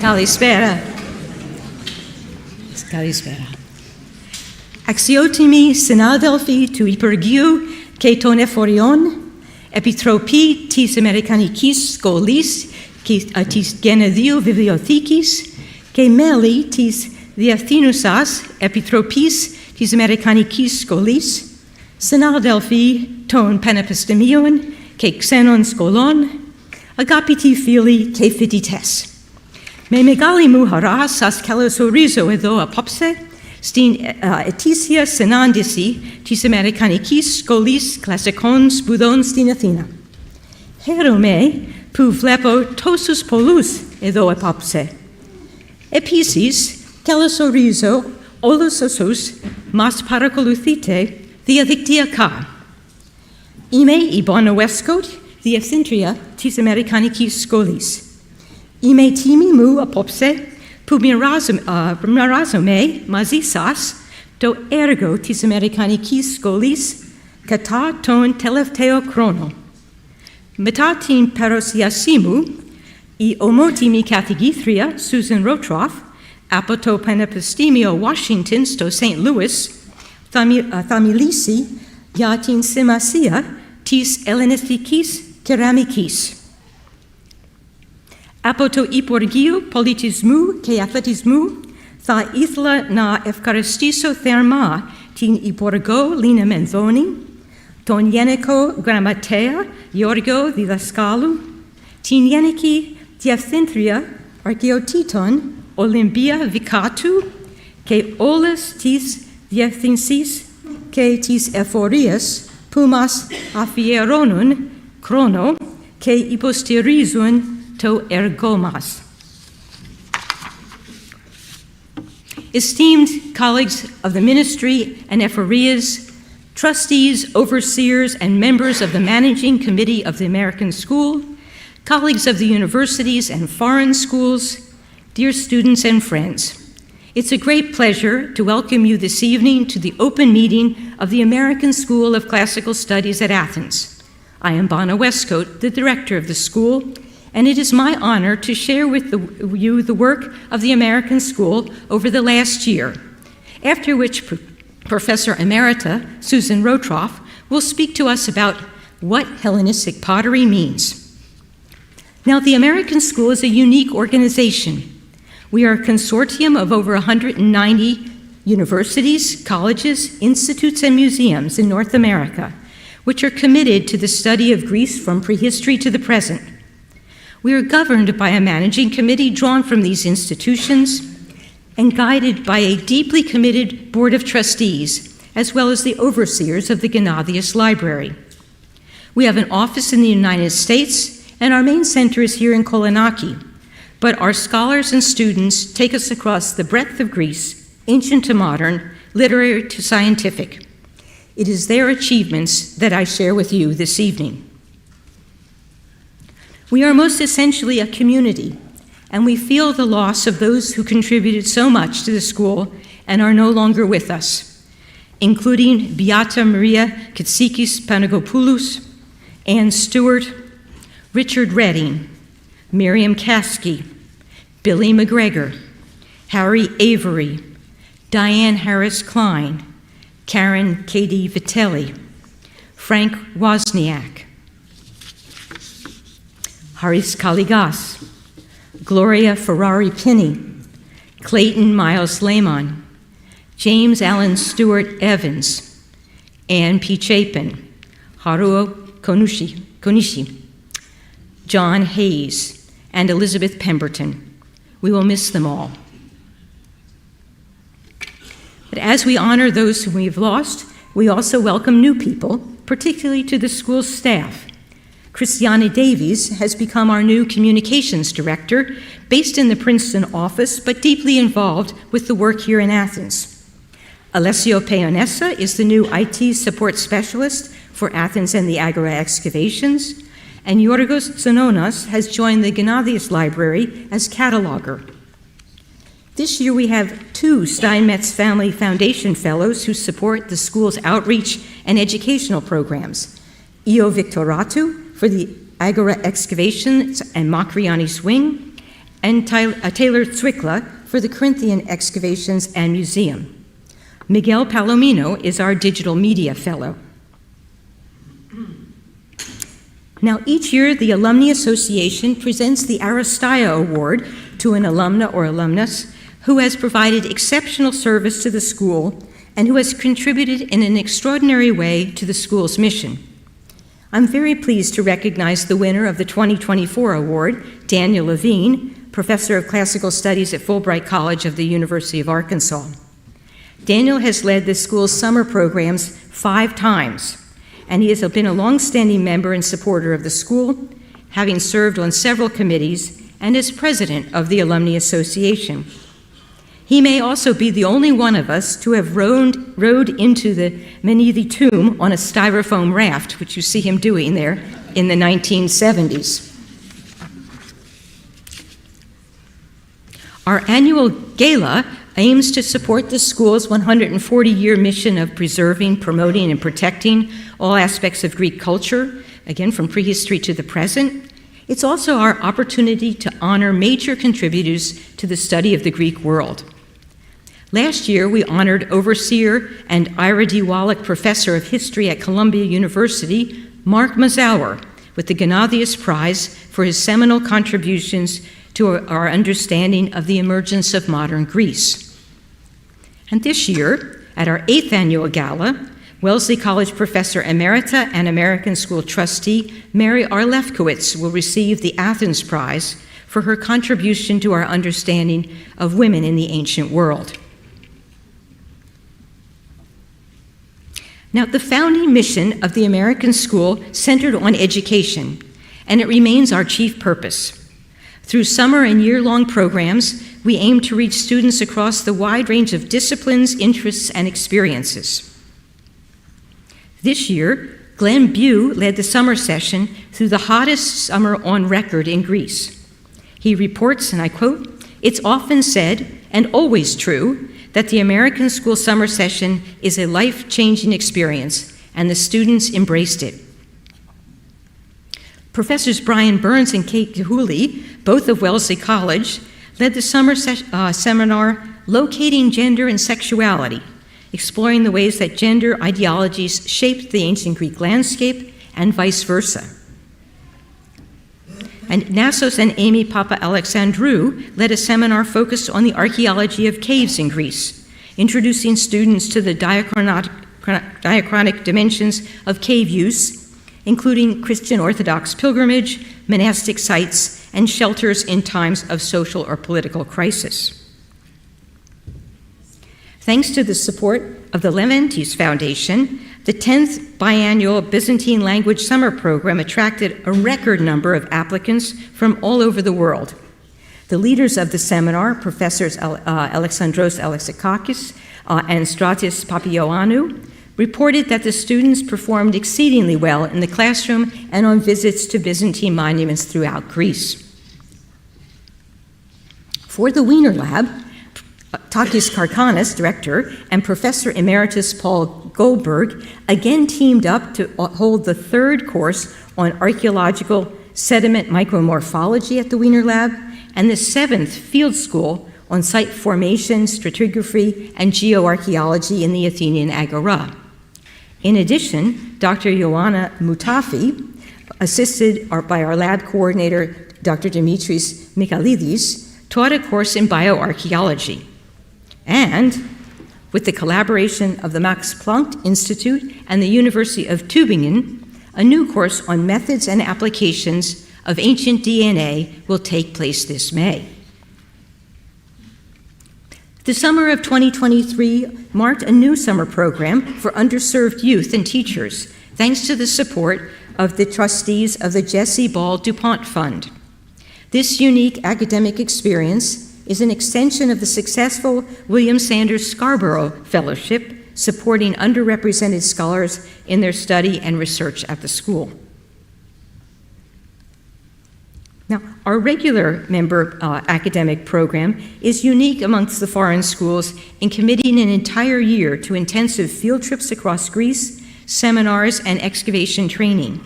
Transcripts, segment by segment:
Kalispera. Kalispera. Αξιότιμοι συνάδελφοι του Υπουργείου και των Εφοριών, Επιτροπή της Αμερικανικής Σχολής και της Γενεδίου Βιβλιοθήκης και μέλη της Διευθύνουσας Επιτροπής της Αμερικανικής Σχολής, συνάδελφοι των Πανεπιστημίων και ξένων σχολών, αγαπητοί φίλοι και φοιτητές. Με μεγάλη μου χαρά σας καλωσορίζω εδώ απόψε στην ετήσια συνάντηση της Αμερικανικής Σχολής Κλασικών Σπουδών στην Αθήνα. Χαίρομαι που βλέπω τόσους πολλούς εδώ απόψε. Επίσης, καλωσορίζω όλους όσους μας παρακολουθείτε διαδικτυακά. Είμαι η Bonna Wescoat, Διευθύντρια της Αμερικανικής Σχολής. Είμαι τιμή μου απόψε που μοιράζομαι μαζί σας το έργο της Αμερικανικής Σχολής κατά τον τελευταίο χρόνο. Μετά την παρουσίασή μου, η ομότιμη καθηγήτρια Susan Rotroff από το Πανεπιστήμιο Washington στο St. Louis θα μιλήσει για την σημασία της ελληνιστικής κεραμικής. Από το Υπουργείο Πολιτισμού και Αθλητισμού θα ήθελα να ευχαριστήσω θερμά την Υπουργό Λίνα Μενδώνη, τον Γενικό Γραμματέα Γιώργο Διδασκάλου, την Γενική Διευθύντρια Αρχαιοτήτων Ολυμπία Βικάτου και όλες τις διευθύνσεις και τις εφορίες που μας αφιερώνουν χρόνο και υποστηρίζουν το έργο μας. Esteemed colleagues of the ministry and ephorias, trustees, overseers, and members of the managing committee of the American School, colleagues of the universities and foreign schools, dear students and friends, it's a great pleasure to welcome you this evening to the open meeting of the American School of Classical Studies at Athens. I am Bonna Wescoat, the director of the school, and it is my honor to share with you the work of the American School over the last year, after which Professor Emerita Susan Rotroff will speak to us about what Hellenistic pottery means. Now, the American School is a unique organization. We are a consortium of over 190 universities, colleges, institutes, and museums in North America, which are committed to the study of Greece from prehistory to the present. We are governed by a managing committee drawn from these institutions and guided by a deeply committed board of trustees, as well as the overseers of the Gennadius Library. We have an office in the United States, and our main center is here in Kolonaki, but our scholars and students take us across the breadth of Greece, ancient to modern, literary to scientific. It is their achievements that I share with you this evening. We are most essentially a community, and we feel the loss of those who contributed so much to the school and are no longer with us, including Beata Maria Kitsikis Panagopoulos, Ann Stewart, Richard Redding, Miriam Kasky, Billy McGregor, Harry Avery, Diane Harris Klein, Karen K.D. Vitelli, Frank Wozniak, Haris Kaligas, Gloria Ferrari Pinney, Clayton Miles Lehman, James Allen Stewart Evans, Ann P. Chapin, Haruo Konishi, John Hayes, and Elizabeth Pemberton. We will miss them all. But as we honor those whom we've lost, we also welcome new people, particularly to the school's staff. Christiana Davies has become our new communications director, based in the Princeton office, but deeply involved with the work here in Athens. Alessio Peonessa is the new IT support specialist for Athens and the Agora excavations, and Yorgos Zanonas has joined the Gennadius Library as cataloger. This year we have 2 Steinmetz Family Foundation Fellows who support the school's outreach and educational programs. Io Victoratu for the Agora excavations and Macriani Swing, and Taylor Zwickler for the Corinthian Excavations and Museum. Miguel Palomino is our Digital Media Fellow. Now, each year, the Alumni Association presents the Aristaya Award to an alumna or alumnus who has provided exceptional service to the school and who has contributed in an extraordinary way to the school's mission. I'm very pleased to recognize the winner of the 2024 award, Daniel Levine, Professor of Classical Studies at Fulbright College of the University of Arkansas. Daniel has led the school's summer programs 5 times, and he has been a longstanding member and supporter of the school, having served on several committees and as president of the Alumni Association. He may also be the only one of us to have rowed into the Menidi tomb on a styrofoam raft, which you see him doing there in the 1970s. Our annual gala aims to support the school's 140-year mission of preserving, promoting, and protecting all aspects of Greek culture, again, from prehistory to the present. It's also our opportunity to honor major contributors to the study of the Greek world. Last year, we honored overseer and Ira D. Wallach Professor of History at Columbia University, Mark Mazauer, with the Gnathius Prize for his seminal contributions to our understanding of the emergence of modern Greece. And this year, at our 8th annual gala, Wellesley College Professor Emerita and American School Trustee Mary R. Lefkowitz will receive the Athens Prize for her contribution to our understanding of women in the ancient world. Now, the founding mission of the American School centered on education, and it remains our chief purpose. Through summer and year-long programs, we aim to reach students across the wide range of disciplines, interests, and experiences. This year, Glenn Bew led the summer session through the hottest summer on record in Greece. He reports, and I quote, "It's often said, and always true, that the American School summer session is a life-changing experience, and the students embraced it." Professors Brian Burns and Kate Gahuli, both of Wellesley College, led the summer seminar, Locating Gender and Sexuality, exploring the ways that gender ideologies shaped the ancient Greek landscape and vice versa. And Nassos and Amy Papa-Alexandrou led a seminar focused on the archaeology of caves in Greece, introducing students to the diachronic dimensions of cave use, including Christian Orthodox pilgrimage, monastic sites, and shelters in times of social or political crisis. Thanks to the support of the Leventis Foundation, the 10th biannual Byzantine language summer program attracted a record number of applicants from all over the world. The leaders of the seminar, Professors Alexandros Alexakakis and Stratis Papaioannou, reported that the students performed exceedingly well in the classroom and on visits to Byzantine monuments throughout Greece. For the Wiener Lab, Takis Karkanis, director, and Professor Emeritus Paul Goldberg again teamed up to hold the 3rd course on archaeological sediment micromorphology at the Wiener Lab and the 7th field school on site formation, stratigraphy, and geoarchaeology in the Athenian Agora. In addition, Dr. Ioanna Moutafi, assisted by our lab coordinator, Dr. Dimitris Michalidis, taught a course in bioarchaeology. And with the collaboration of the Max Planck Institute and the University of Tübingen, a new course on methods and applications of ancient DNA will take place this May. The summer of 2023 marked a new summer program for underserved youth and teachers, thanks to the support of the trustees of the Jesse Ball DuPont Fund. This unique academic experience is an extension of the successful William Sanders Scarborough Fellowship, supporting underrepresented scholars in their study and research at the school. Now, our regular member academic program is unique amongst the foreign schools in committing an entire year to intensive field trips across Greece, seminars, and excavation training.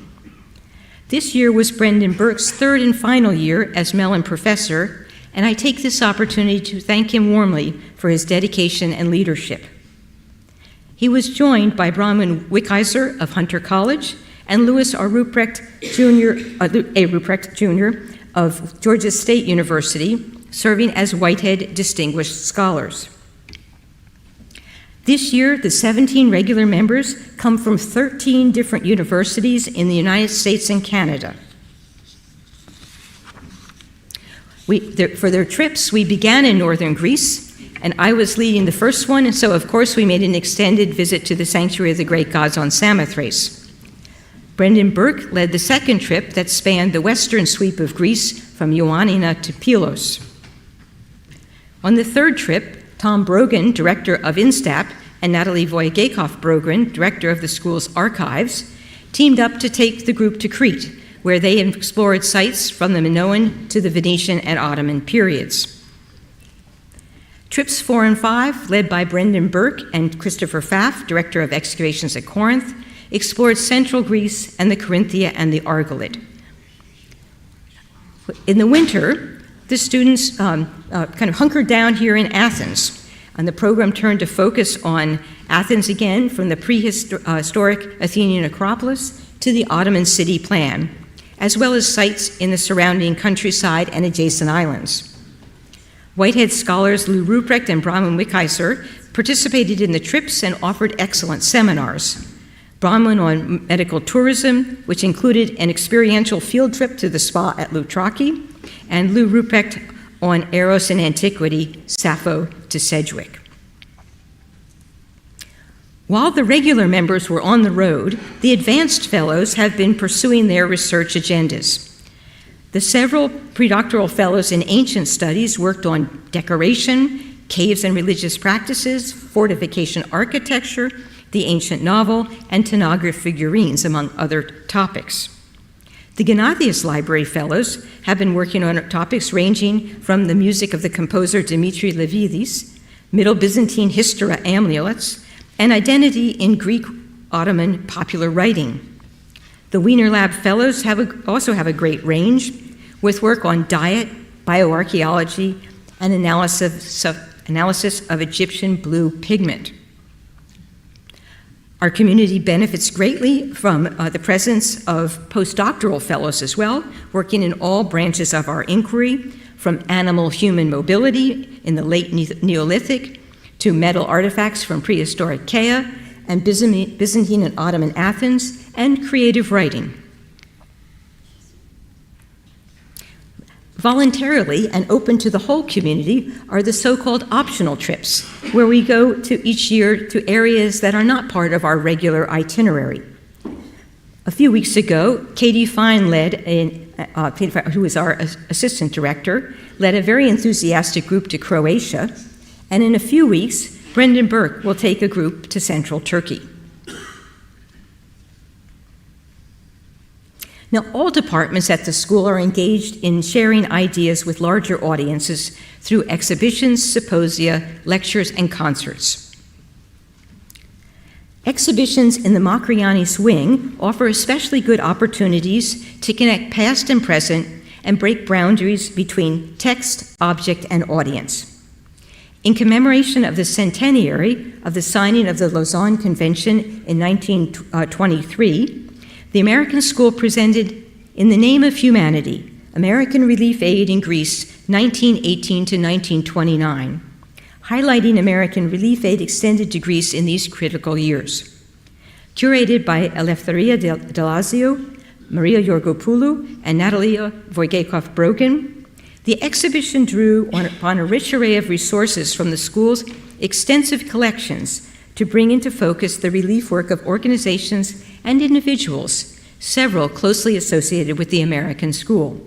This year was Brendan Burke's 3rd and final year as Mellon Professor, and I take this opportunity to thank him warmly for his dedication and leadership. He was joined by Bronwyn Wickheiser of Hunter College and Louis A. Ruprecht Jr. of Georgia State University, serving as Whitehead Distinguished Scholars. This year, the 17 regular members come from 13 different universities in the United States and Canada. For their trips, we began in northern Greece, and I was leading the first one, and so of course we made an extended visit to the Sanctuary of the Great Gods on Samothrace. Brendan Burke led the second trip that spanned the western sweep of Greece from Ioannina to Pylos. On the third trip, Tom Brogan, director of INSTAP, and Natalie Voyagakov-Brogren, director of the school's archives, teamed up to take the group to Crete, where they explored sites from the Minoan to the Venetian and Ottoman periods. Trips 4 and 5, led by Brendan Burke and Christopher Pfaff, director of excavations at Corinth, explored central Greece and the Corinthia and the Argolid. In the winter, the students kind of hunkered down here in Athens, and the program turned to focus on Athens again, from the prehistoric Athenian Acropolis to the Ottoman city plan, as well as sites in the surrounding countryside and adjacent islands. Whitehead scholars Lou Ruprecht and Bronwyn Wickheiser participated in the trips and offered excellent seminars. Bronwyn on medical tourism, which included an experiential field trip to the spa at Loutraki, and Lou Ruprecht on Eros and Antiquity, Sappho to Sedgwick. While the regular members were on the road, the advanced fellows have been pursuing their research agendas. The several predoctoral fellows in ancient studies worked on decoration, caves and religious practices, fortification architecture, the ancient novel, and tonograph figurines, among other topics. The Gnathius Library Fellows have been working on topics ranging from the music of the composer Dimitri Levidis, Middle Byzantine Hystera amulets, and identity in Greek Ottoman popular writing. The Wiener Lab Fellows also have a great range, with work on diet, bioarchaeology, and analysis of Egyptian blue pigment. Our community benefits greatly from the presence of postdoctoral fellows as well, working in all branches of our inquiry, from animal-human mobility in the late Neolithic to metal artifacts from prehistoric Chaea and Byzantine and Ottoman Athens, and creative writing. Voluntarily and open to the whole community are the so-called optional trips, where we go to each year to areas that are not part of our regular itinerary. A few weeks ago, Katie Fine who is our assistant director, led a very enthusiastic group to Croatia, and in a few weeks, Brendan Burke will take a group to central Turkey. Now, all departments at the school are engaged in sharing ideas with larger audiences through exhibitions, symposia, lectures, and concerts. Exhibitions in the Macriani's wing offer especially good opportunities to connect past and present and break boundaries between text, object, and audience. In commemoration of the centenary of the signing of the Lausanne Convention in 1923, the American School presented In the Name of Humanity, American Relief Aid in Greece, 1918 to 1929, highlighting American relief aid extended to Greece in these critical years. Curated by Eleftheria Delazio, Maria Yorgopoulou, and Natalia Voyagakov-Brogren, the exhibition drew upon a rich array of resources from the school's extensive collections to bring into focus the relief work of organizations and individuals, several closely associated with the American School.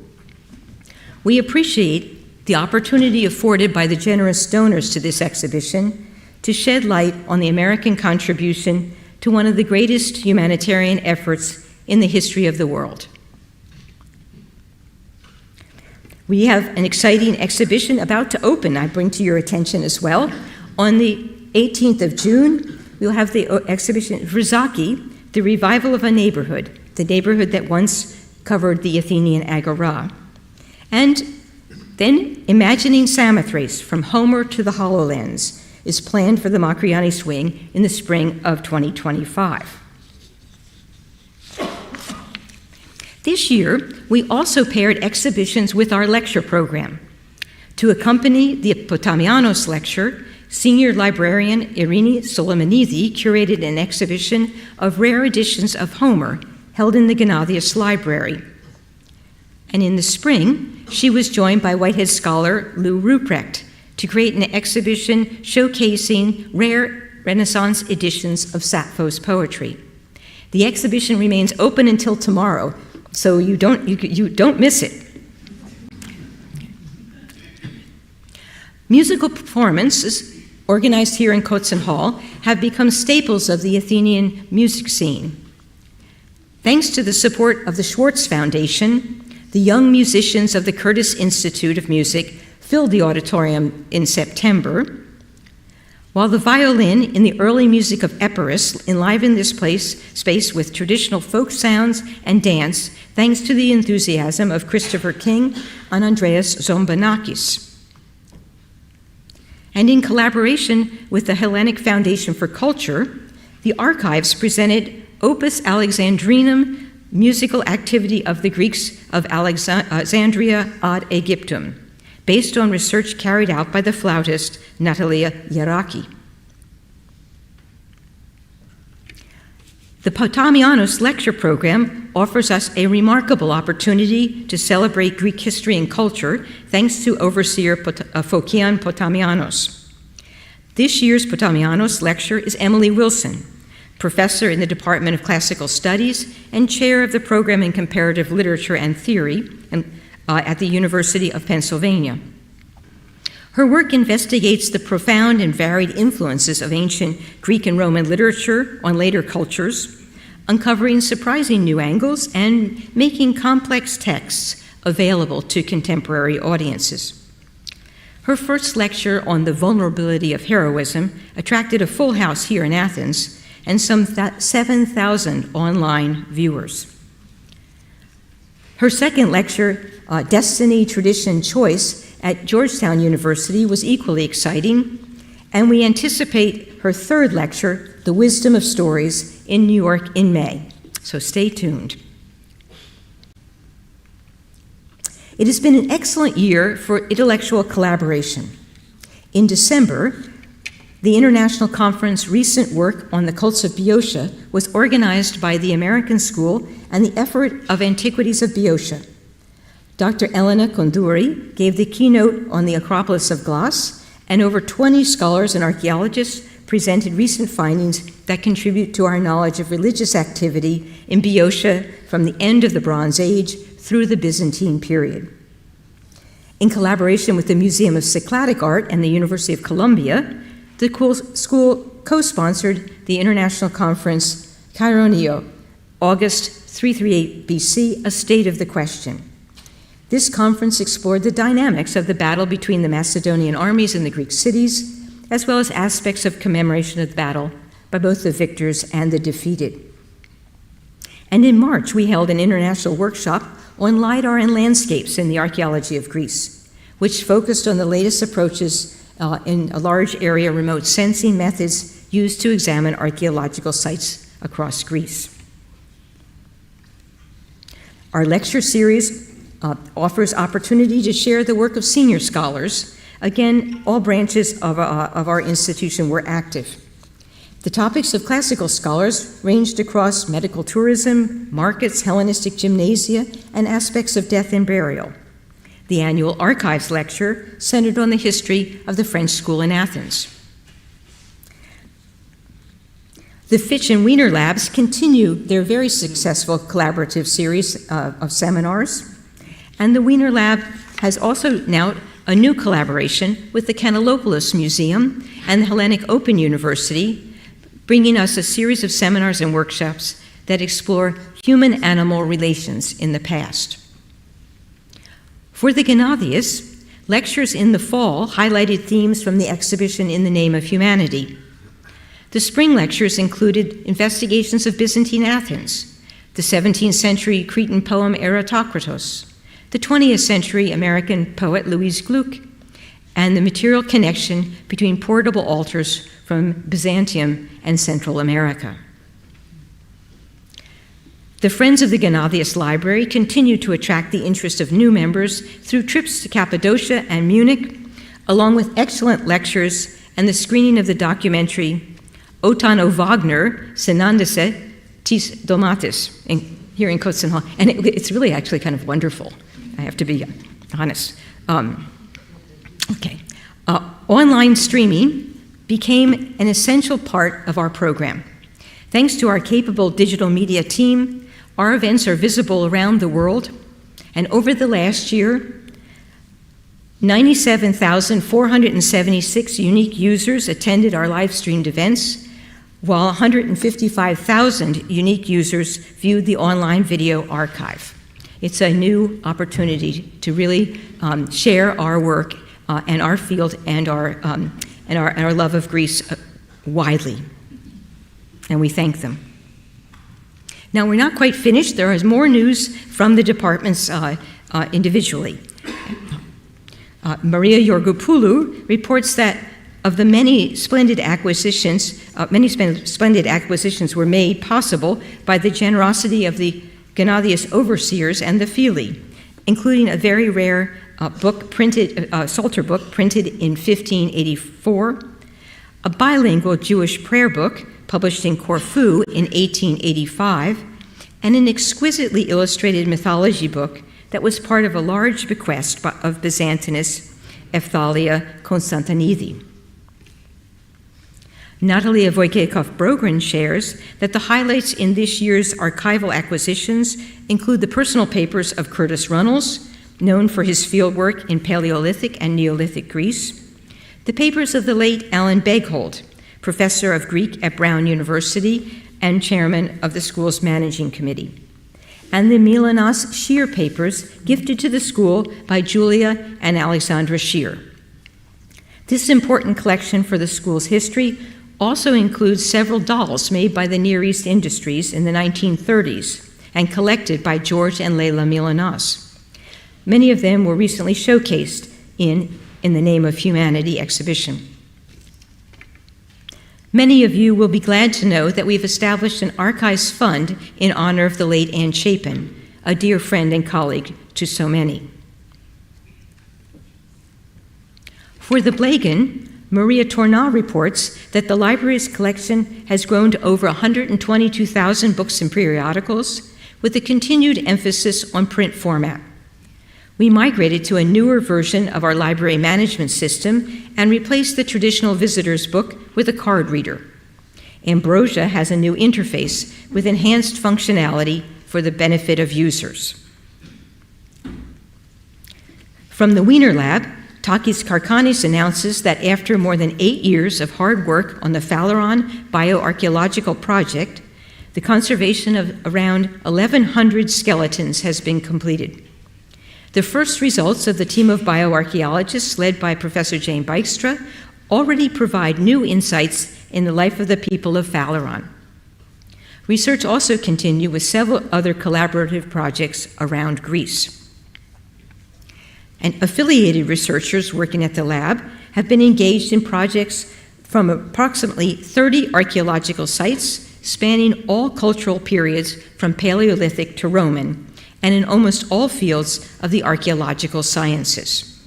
We appreciate the opportunity afforded by the generous donors to this exhibition to shed light on the American contribution to one of the greatest humanitarian efforts in the history of the world. We have an exciting exhibition about to open, I bring to your attention as well. On the 18th of June, we'll have the exhibition Vrzaki, The Revival of a Neighborhood, the neighborhood that once covered the Athenian Agora. And Then, Imagining Samothrace, From Homer to the HoloLens, is planned for the Macriani Swing in the spring of 2025. This year, we also paired exhibitions with our lecture program. To accompany the Potamianos lecture, senior librarian Irini Solomonidi curated an exhibition of rare editions of Homer held in the Gennadius Library. And in the spring, she was joined by Whitehead scholar Lou Ruprecht to create an exhibition showcasing rare Renaissance editions of Sappho's poetry. The exhibition remains open until tomorrow, so you don't miss it. Musical performances organized here in Kotzen Hall have become staples of the Athenian music scene. Thanks to the support of the Schwartz Foundation, the young musicians of the Curtis Institute of Music filled the auditorium in September, while the violin in the early music of Epirus enlivened this space with traditional folk sounds and dance, thanks to the enthusiasm of Christopher King and Andreas Zombanakis. And in collaboration with the Hellenic Foundation for Culture, the archives presented Opus Alexandrinum, musical activity of the Greeks of Alexandria ad Aegyptum, based on research carried out by the flautist Natalia Yeraki. The Potamianos lecture program offers us a remarkable opportunity to celebrate Greek history and culture, thanks to overseer Fokion Potamianos. This year's Potamianos lecture is Emily Wilson, professor in the Department of Classical Studies and chair of the program in Comparative Literature and Theory at the University of Pennsylvania. Her work investigates the profound and varied influences of ancient Greek and Roman literature on later cultures, uncovering surprising new angles and making complex texts available to contemporary audiences. Her first lecture on the vulnerability of heroism attracted a full house here in Athens and some 7,000 online viewers. Her second lecture, Destiny, Tradition, Choice, at Georgetown University was equally exciting, and we anticipate her third lecture, The Wisdom of Stories, in New York in May, so stay tuned. It has been an excellent year for intellectual collaboration. In December, the International Conference Recent Work on the Cults of Boeotia was organized by the American School and the Effort of Antiquities of Boeotia. Dr. Elena Konduri gave the keynote on the Acropolis of Glass, and over 20 scholars and archaeologists presented recent findings that contribute to our knowledge of religious activity in Boeotia from the end of the Bronze Age through the Byzantine period. In collaboration with the Museum of Cycladic Art and the University of Columbia, the school co-sponsored the international conference Kaironio, August 338 BC, A State of the Question. This conference explored the dynamics of the battle between the Macedonian armies and the Greek cities, as well as aspects of commemoration of the battle by both the victors and the defeated. And in March, we held an international workshop on LiDAR and landscapes in the archaeology of Greece, which focused on the latest approaches in a large area remote sensing methods used to examine archaeological sites across Greece. Our lecture series offers opportunity to share the work of senior scholars. Again, all branches of our institution were active. The topics of classical scholars ranged across medical tourism, markets, Hellenistic gymnasia, and aspects of death and burial. The annual archives lecture centered on the history of the French school in Athens. The Fitch and Wiener Labs continue their very successful collaborative series of seminars, and the Wiener Lab has also now a new collaboration with the Kanellopoulos Museum and the Hellenic Open University, bringing us a series of seminars and workshops that explore human-animal relations in the past. For the Gennadius, lectures in the fall highlighted themes from the exhibition In the Name of Humanity. The spring lectures included investigations of Byzantine Athens, the 17th century Cretan poem Eratokritos, the 20th century American poet Louise Gluck, and the material connection between portable altars from Byzantium and Central America. The Friends of the Gennadius Library continue to attract the interest of new members through trips to Cappadocia and Munich, along with excellent lectures and the screening of the documentary Otan o Wagner, Senandese tis Domatis, here in Kotzenhall. And it's really actually kind of wonderful, I have to be honest. Online streaming became an essential part of our program. Thanks to our capable digital media team, our events are visible around the world, and over the last year, 97,476 unique users attended our live-streamed events, while 155,000 unique users viewed the online video archive. It's a new opportunity to really share our work and our field and our love of Greece widely, and we thank them. Now, we're not quite finished. There is more news from the departments individually. Maria Yorgopoulou reports that of the many splendid acquisitions were made possible by the generosity of the Gennadius overseers and the Fili, including a very rare Psalter book printed in 1584, a bilingual Jewish prayer book published in Corfu in 1885, and an exquisitely illustrated mythology book that was part of a large bequest of Byzantinus Efthalia Konstantinidi. Natalia Wojciechowicz-Brogren shares that the highlights in this year's archival acquisitions include the personal papers of Curtis Runnels, known for his fieldwork in Paleolithic and Neolithic Greece, the papers of the late Alan Beghold, professor of Greek at Brown University and chairman of the school's managing committee, and the Milanos Scheer papers gifted to the school by Julia and Alexandra Scheer. This important collection for the school's history also includes several dolls made by the Near East Industries in the 1930s and collected by George and Leila Milanos. Many of them were recently showcased in the Name of Humanity exhibition. Many of you will be glad to know that we've established an archives fund in honor of the late Anne Chapin, a dear friend and colleague to so many. For the Blagan, Maria Tourneau reports that the library's collection has grown to over 122,000 books and periodicals, with a continued emphasis on print format. We migrated to a newer version of our library management system and replaced the traditional visitor's book with a card reader. Ambrosia has a new interface with enhanced functionality for the benefit of users. From the Wiener Lab, Takis Karkanis announces that after more than 8 years of hard work on the Phaleron bioarchaeological project, the conservation of around 1,100 skeletons has been completed. The first results of the team of bioarchaeologists led by Professor Jane Bijkstra already provide new insights in the life of the people of Phaleron. Research also continues with several other collaborative projects around Greece. And affiliated researchers working at the lab have been engaged in projects from approximately 30 archaeological sites spanning all cultural periods from Paleolithic to Roman, and in almost all fields of the archaeological sciences.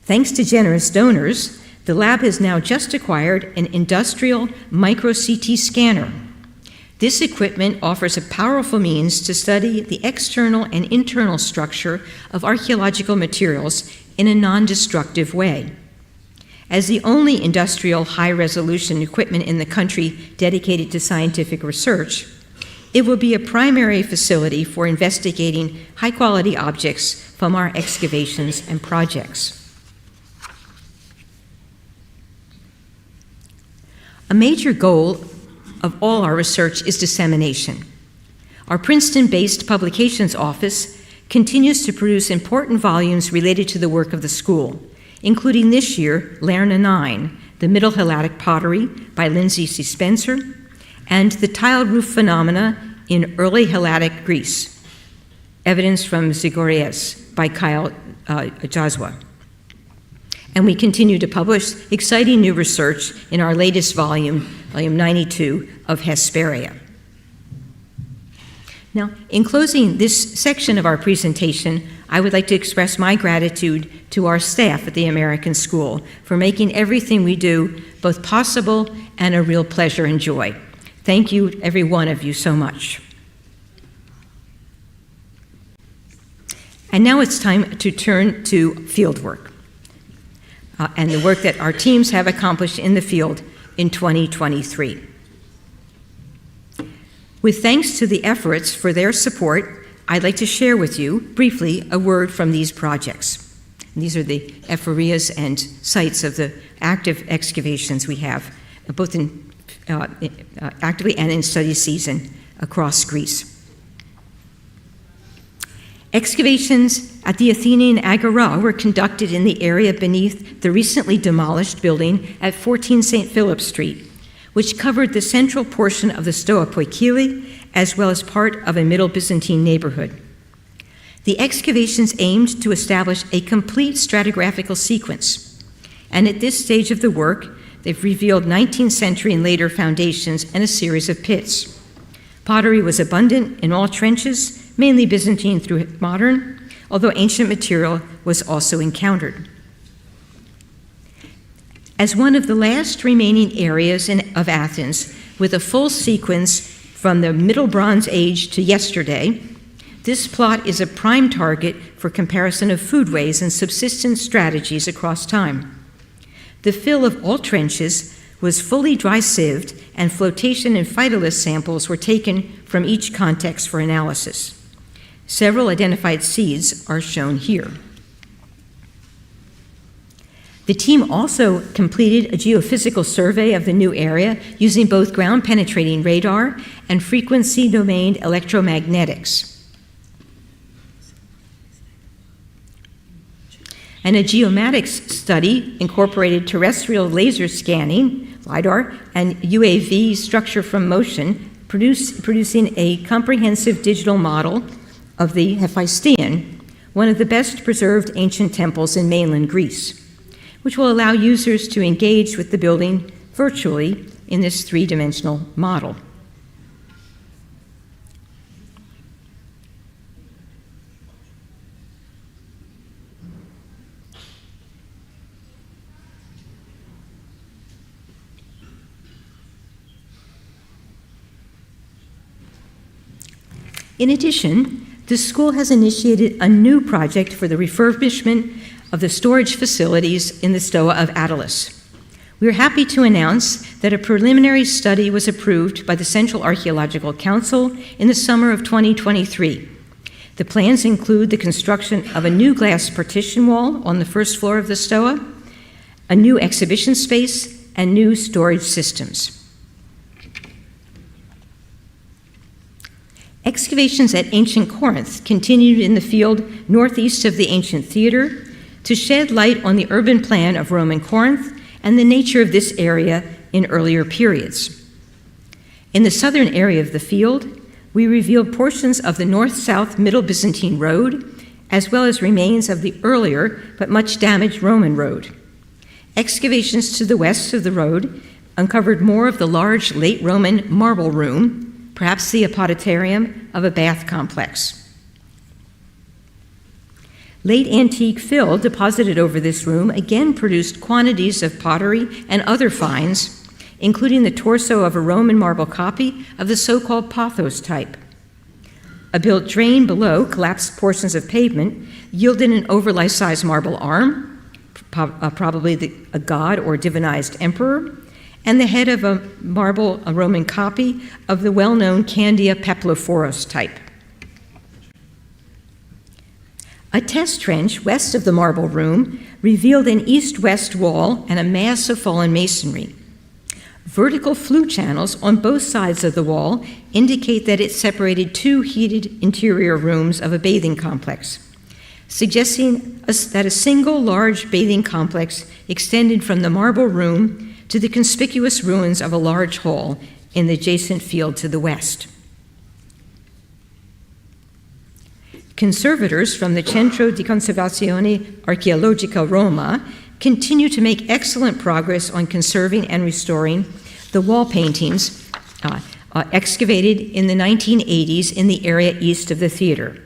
Thanks to generous donors, the lab has now just acquired an industrial micro-CT scanner. This equipment offers a powerful means to study the external and internal structure of archaeological materials in a non-destructive way. As the only industrial high-resolution equipment in the country dedicated to scientific research, it will be a primary facility for investigating high-quality objects from our excavations and projects. A major goal of all our research is dissemination. Our Princeton-based publications office continues to produce important volumes related to the work of the school, including this year, Lerna 9, The Middle Helladic Pottery by Lindsay C. Spencer, and The Tiled Roof Phenomena in Early Helladic Greece Evidence from Zagorias by Kyle Jazwa. And we continue to publish exciting new research in our latest volume, volume 92 of Hesperia. Now, in closing this section of our presentation, I would like to express my gratitude to our staff at the American School for making everything we do both possible and a real pleasure and joy. Thank you, every one of you, so much. And now it's time to turn to field work and the work that our teams have accomplished in the field in 2023. With thanks to the efforts for their support, I'd like to share with you briefly a word from these projects. And these are the ephorias and sites of the active excavations we have, both in actively and in study season across Greece. Excavations at the Athenian Agora were conducted in the area beneath the recently demolished building at 14 St. Philip Street, which covered the central portion of the Stoa Poikile, as well as part of a Middle Byzantine neighborhood. The excavations aimed to establish a complete stratigraphical sequence, and at this stage of the work, they've revealed 19th century and later foundations and a series of pits. Pottery was abundant in all trenches, mainly Byzantine through modern, although ancient material was also encountered. As one of the last remaining areas of Athens with a full sequence from the Middle Bronze Age to yesterday, this plot is a prime target for comparison of foodways and subsistence strategies across time. The fill of all trenches was fully dry sieved, and flotation and phytolith samples were taken from each context for analysis. Several identified seeds are shown here. The team also completed a geophysical survey of the new area using both ground-penetrating radar and frequency-domain electromagnetics. And a geomatics study incorporated terrestrial laser scanning, LiDAR, and UAV structure from motion, producing a comprehensive digital model of the Hephaestion, one of the best preserved ancient temples in mainland Greece, which will allow users to engage with the building virtually in this three-dimensional model. In addition, the school has initiated a new project for the refurbishment of the storage facilities in the Stoa of Attalus. We are happy to announce that a preliminary study was approved by the Central Archaeological Council in the summer of 2023. The plans include the construction of a new glass partition wall on the first floor of the Stoa, a new exhibition space, and new storage systems. Excavations at ancient Corinth continued in the field northeast of the ancient theater to shed light on the urban plan of Roman Corinth and the nature of this area in earlier periods. In the southern area of the field, we revealed portions of the north-south Middle Byzantine road, as well as remains of the earlier but much damaged Roman road. Excavations to the west of the road uncovered more of the large late Roman marble room, perhaps the apoditarium of a bath complex. Late antique fill deposited over this room again produced quantities of pottery and other finds, including the torso of a Roman marble copy of the so-called Pothos type. A built drain below collapsed portions of pavement yielded an over-life-size marble arm, probably a god or divinized emperor, and the head of a Roman copy of the well-known Candia Peplophoros type. A test trench west of the marble room revealed an east-west wall and a mass of fallen masonry. Vertical flue channels on both sides of the wall indicate that it separated two heated interior rooms of a bathing complex, suggesting that a single large bathing complex extended from the marble room to the conspicuous ruins of a large hall in the adjacent field to the west. Conservators from the Centro di Conservazione Archeologica Roma continue to make excellent progress on conserving and restoring the wall paintings excavated in the 1980s in the area east of the theater,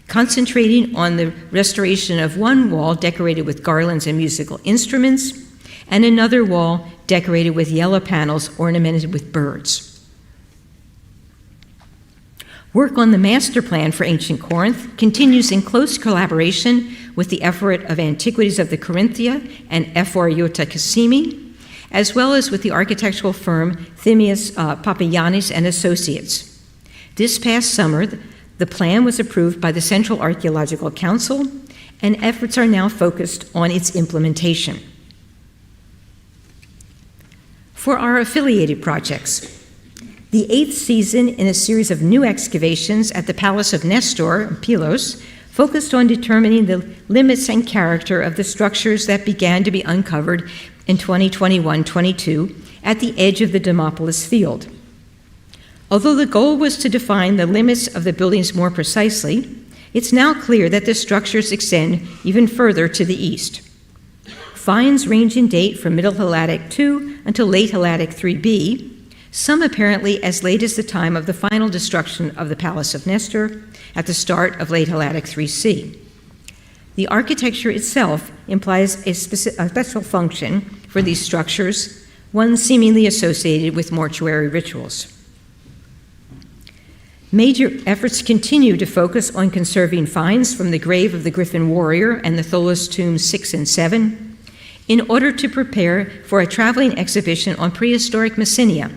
concentrating on the restoration of one wall decorated with garlands and musical instruments, and another wall decorated with yellow panels ornamented with birds. Work on the master plan for ancient Corinth continues in close collaboration with the effort of Antiquities of the Corinthia and F.R. Iota Cassimi, as well as with the architectural firm Thymius Papagiannis and Associates. This past summer, the plan was approved by the Central Archaeological Council, and efforts are now focused on its implementation. For our affiliated projects, the 8th season in a series of new excavations at the Palace of Nestor, Pylos, focused on determining the limits and character of the structures that began to be uncovered in 2021-22 at the edge of the Demopolis field. Although the goal was to define the limits of the buildings more precisely, it's now clear that the structures extend even further to the east. Finds range in date from Middle Helladic II until Late Helladic IIIb, some apparently as late as the time of the final destruction of the Palace of Nestor at the start of Late Helladic IIIc. The architecture itself implies a special function for these structures, one seemingly associated with mortuary rituals. Major efforts continue to focus on conserving finds from the grave of the Griffin warrior and the Tholos tombs 6 and 7 in order to prepare for a traveling exhibition on prehistoric Messenia,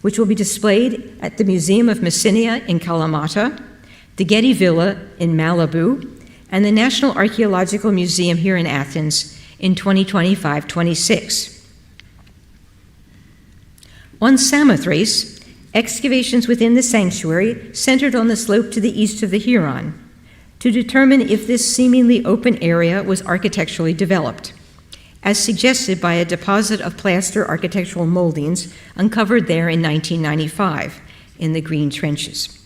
which will be displayed at the Museum of Messenia in Kalamata, the Getty Villa in Malibu, and the National Archaeological Museum here in Athens in 2025-26. On Samothrace, excavations within the sanctuary centered on the slope to the east of the Huron to determine if this seemingly open area was architecturally developed, as suggested by a deposit of plaster architectural moldings uncovered there in 1995 in the green trenches.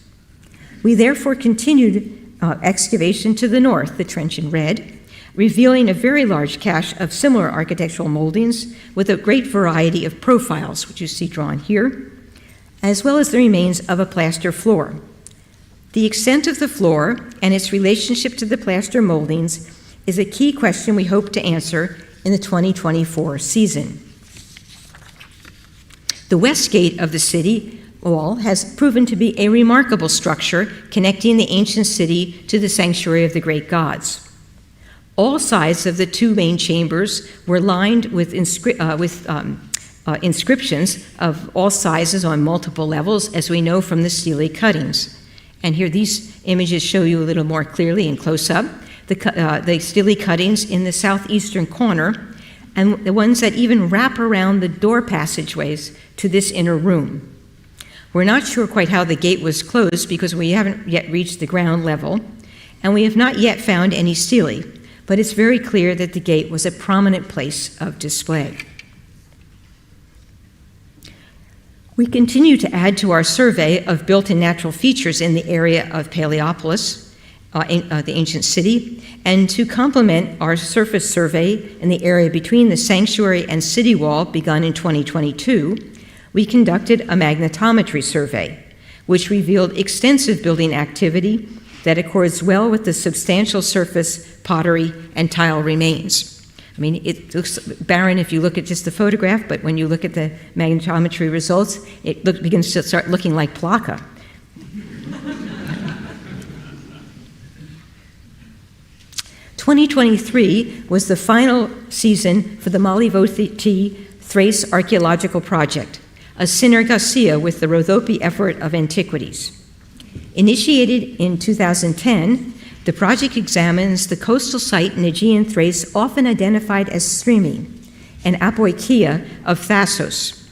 We therefore continued excavation to the north, the trench in red, revealing a very large cache of similar architectural moldings with a great variety of profiles, which you see drawn here, as well as the remains of a plaster floor. The extent of the floor and its relationship to the plaster moldings is a key question we hope to answer in the 2024 season. The west gate of the city wall has proven to be a remarkable structure connecting the ancient city to the sanctuary of the great gods. All sides of the two main chambers were lined with inscriptions of all sizes on multiple levels, as we know from the stele cuttings. And here these images show you a little more clearly in close-up the stele cuttings in the southeastern corner, and the ones that even wrap around the door passageways to this inner room. We're not sure quite how the gate was closed because we haven't yet reached the ground level, and we have not yet found any stele, but it's very clear that the gate was a prominent place of display. We continue to add to our survey of built-in natural features in the area of Paleopolis, the ancient city, and to complement our surface survey in the area between the sanctuary and city wall begun in 2022, we conducted a magnetometry survey, which revealed extensive building activity that accords well with the substantial surface pottery and tile remains. I mean, it looks barren if you look at just the photograph, but when you look at the magnetometry results, it begins to start looking like placa. 2023 was the final season for the Malivoti Thrace Archaeological Project, a synergasia with the Rhodope effort of Antiquities. Initiated in 2010, the project examines the coastal site in Aegean Thrace often identified as Strimi, an apoikia of Thasos.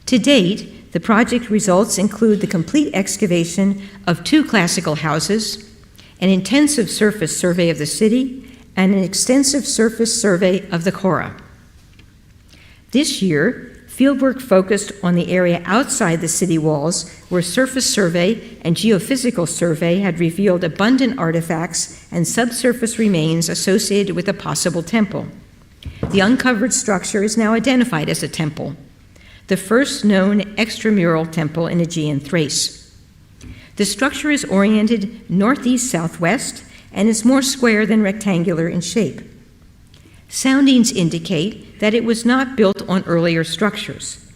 To date, the project results include the complete excavation of 2 classical houses, an intensive surface survey of the city, and an extensive surface survey of the Chora. This year, Fieldwork focused on the area outside the city walls, where surface survey and geophysical survey had revealed abundant artifacts and subsurface remains associated with a possible temple. The uncovered structure is now identified as a temple, the first known extramural temple in Aegean Thrace. The structure is oriented northeast-southwest and is more square than rectangular in shape. Soundings indicate that it was not built on earlier structures.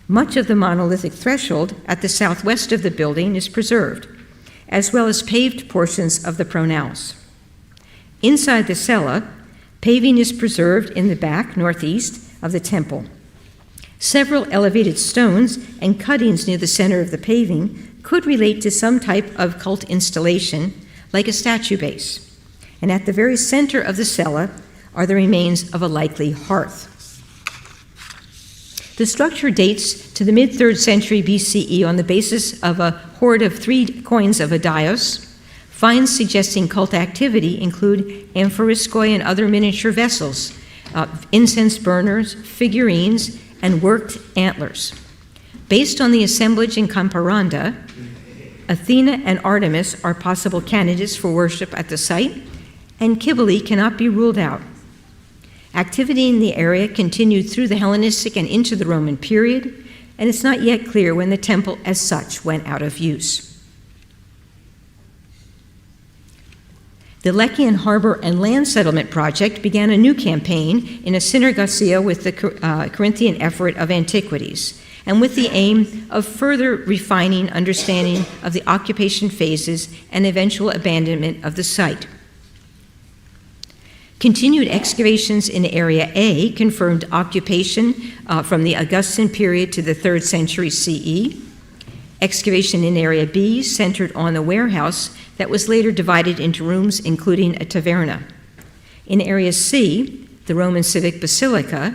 Much of the monolithic threshold at the southwest of the building is preserved, as well as paved portions of the pronaos. Inside the cella, paving is preserved in the back northeast of the temple. Several elevated stones and cuttings near the center of the paving could relate to some type of cult installation, like a statue base. And at the very center of the cella are the remains of a likely hearth. The structure dates to the mid-3rd century BCE on the basis of a hoard of 3 coins of Adios. Finds suggesting cult activity include amphoriscoi and other miniature vessels, incense burners, figurines, and worked antlers. Based on the assemblage in Comparanda, Athena and Artemis are possible candidates for worship at the site, and Cybele cannot be ruled out. Activity in the area continued through the Hellenistic and into the Roman period, and it's not yet clear when the temple as such went out of use. The Lechian Harbor and Land Settlement Project began a new campaign in a synergasia with the Corinthian effort of antiquities, and with the aim of further refining understanding of the occupation phases and eventual abandonment of the site. Continued excavations in Area A confirmed occupation from the Augustan period to the 3rd century CE. Excavation in Area B centered on a warehouse that was later divided into rooms, including a taverna. In Area C, the Roman civic basilica,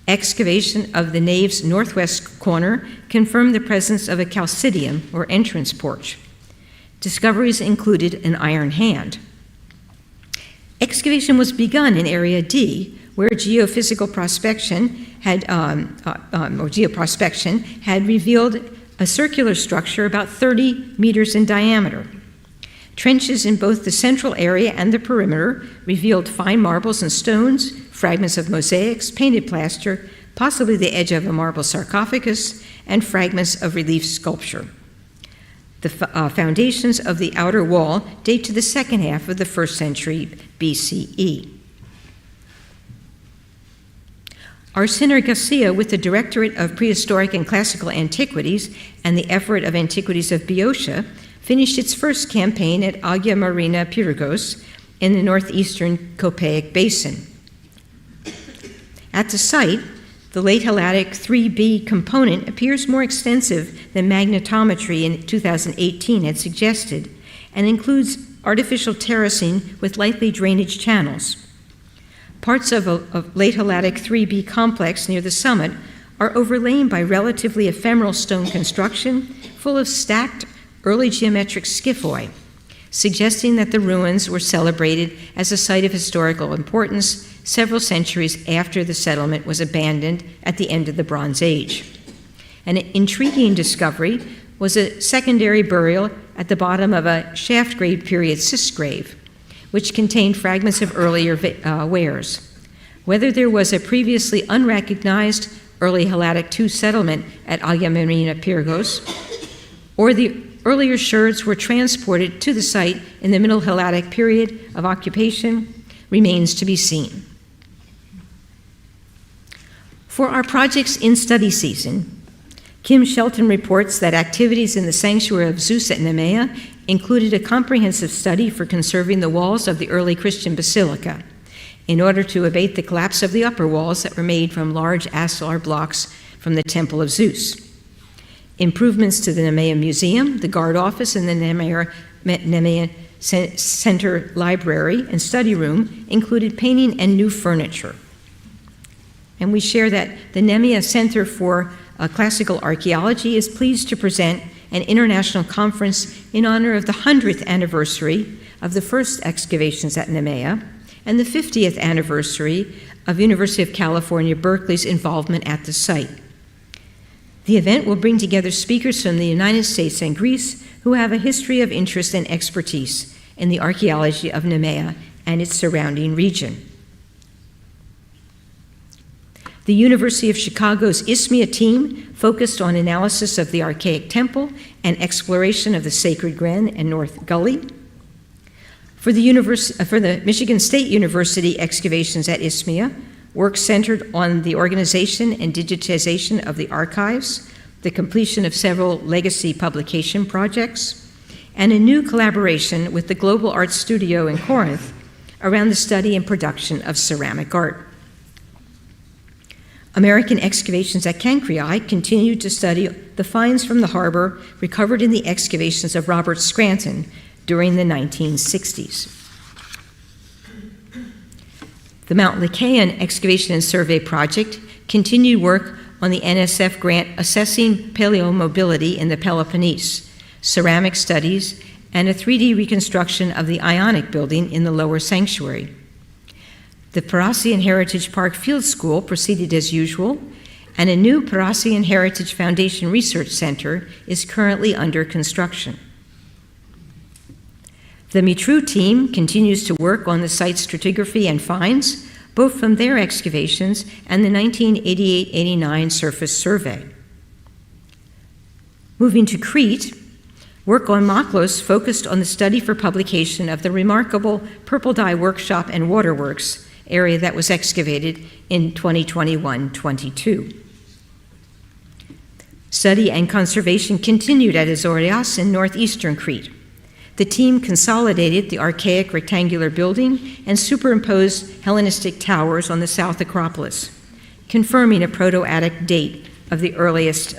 excavation of the nave's northwest corner confirmed the presence of a chalcidium, or entrance porch. Discoveries included an iron hand. Excavation was begun in Area D, where geophysical prospection had revealed a circular structure about 30 meters in diameter. Trenches in both the central area and the perimeter revealed fine marbles and stones, fragments of mosaics, painted plaster, possibly the edge of a marble sarcophagus, and fragments of relief sculpture. The foundations of the outer wall date to the second half of the 1st century BCE. Our synergasia with the Directorate of Prehistoric and Classical Antiquities and the Effort of Antiquities of Boeotia finished its first campaign at Agia Marina Pyrgos in the northeastern Copaic Basin. At the site, the late Helladic 3B component appears more extensive than magnetometry in 2018 had suggested, and includes artificial terracing with likely drainage channels. Parts of a late Helladic 3B complex near the summit are overlain by relatively ephemeral stone construction full of stacked early geometric scyphoi, suggesting that the ruins were celebrated as a site of historical importance several centuries after the settlement was abandoned at the end of the Bronze Age. An intriguing discovery was a secondary burial at the bottom of a shaft grave period cist grave, which contained fragments of earlier wares. Whether there was a previously unrecognized early Helladic II settlement at Agia Marina Pyrgos, or the earlier sherds were transported to the site in the Middle Helladic period of occupation, remains to be seen. For our projects in study season, Kim Shelton reports that activities in the sanctuary of Zeus at Nemea included a comprehensive study for conserving the walls of the early Christian basilica in order to abate the collapse of the upper walls that were made from large ashlar blocks from the Temple of Zeus. Improvements to the Nemea Museum, the guard office, and the Nemea Center Library and study room included painting and new furniture. And we share that the Nemea Center for Classical Archaeology is pleased to present an international conference in honor of the 100th anniversary of the first excavations at Nemea and the 50th anniversary of University of California, Berkeley's involvement at the site. The event will bring together speakers from the United States and Greece who have a history of interest and expertise in the archaeology of Nemea and its surrounding region. The University of Chicago's ISMEA team focused on analysis of the archaic temple and exploration of the Sacred Glen and North Gully. For the Michigan State University excavations at ISMEA, work centered on the organization and digitization of the archives, the completion of several legacy publication projects, and a new collaboration with the Global Art Studio in Corinth around the study and production of ceramic art. American excavations at Cancri continued to study the finds from the harbor recovered in the excavations of Robert Scranton during the 1960s. The Mount Lycaon Excavation and Survey Project continued work on the NSF grant assessing paleomobility in the Peloponnese, ceramic studies, and a 3D reconstruction of the Ionic building in the lower sanctuary. The Parnassian Heritage Park Field School proceeded as usual, and a new Parnassian Heritage Foundation Research Center is currently under construction. The Mitru team continues to work on the site stratigraphy and finds, both from their excavations and the 1988-89 surface survey. Moving to Crete, work on Maklos focused on the study for publication of the remarkable purple dye workshop and waterworks area that was excavated in 2021-22. Study and conservation continued at Azorias in northeastern Crete. The team consolidated the archaic rectangular building and superimposed Hellenistic towers on the South Acropolis, confirming a proto-archaic date of the earliest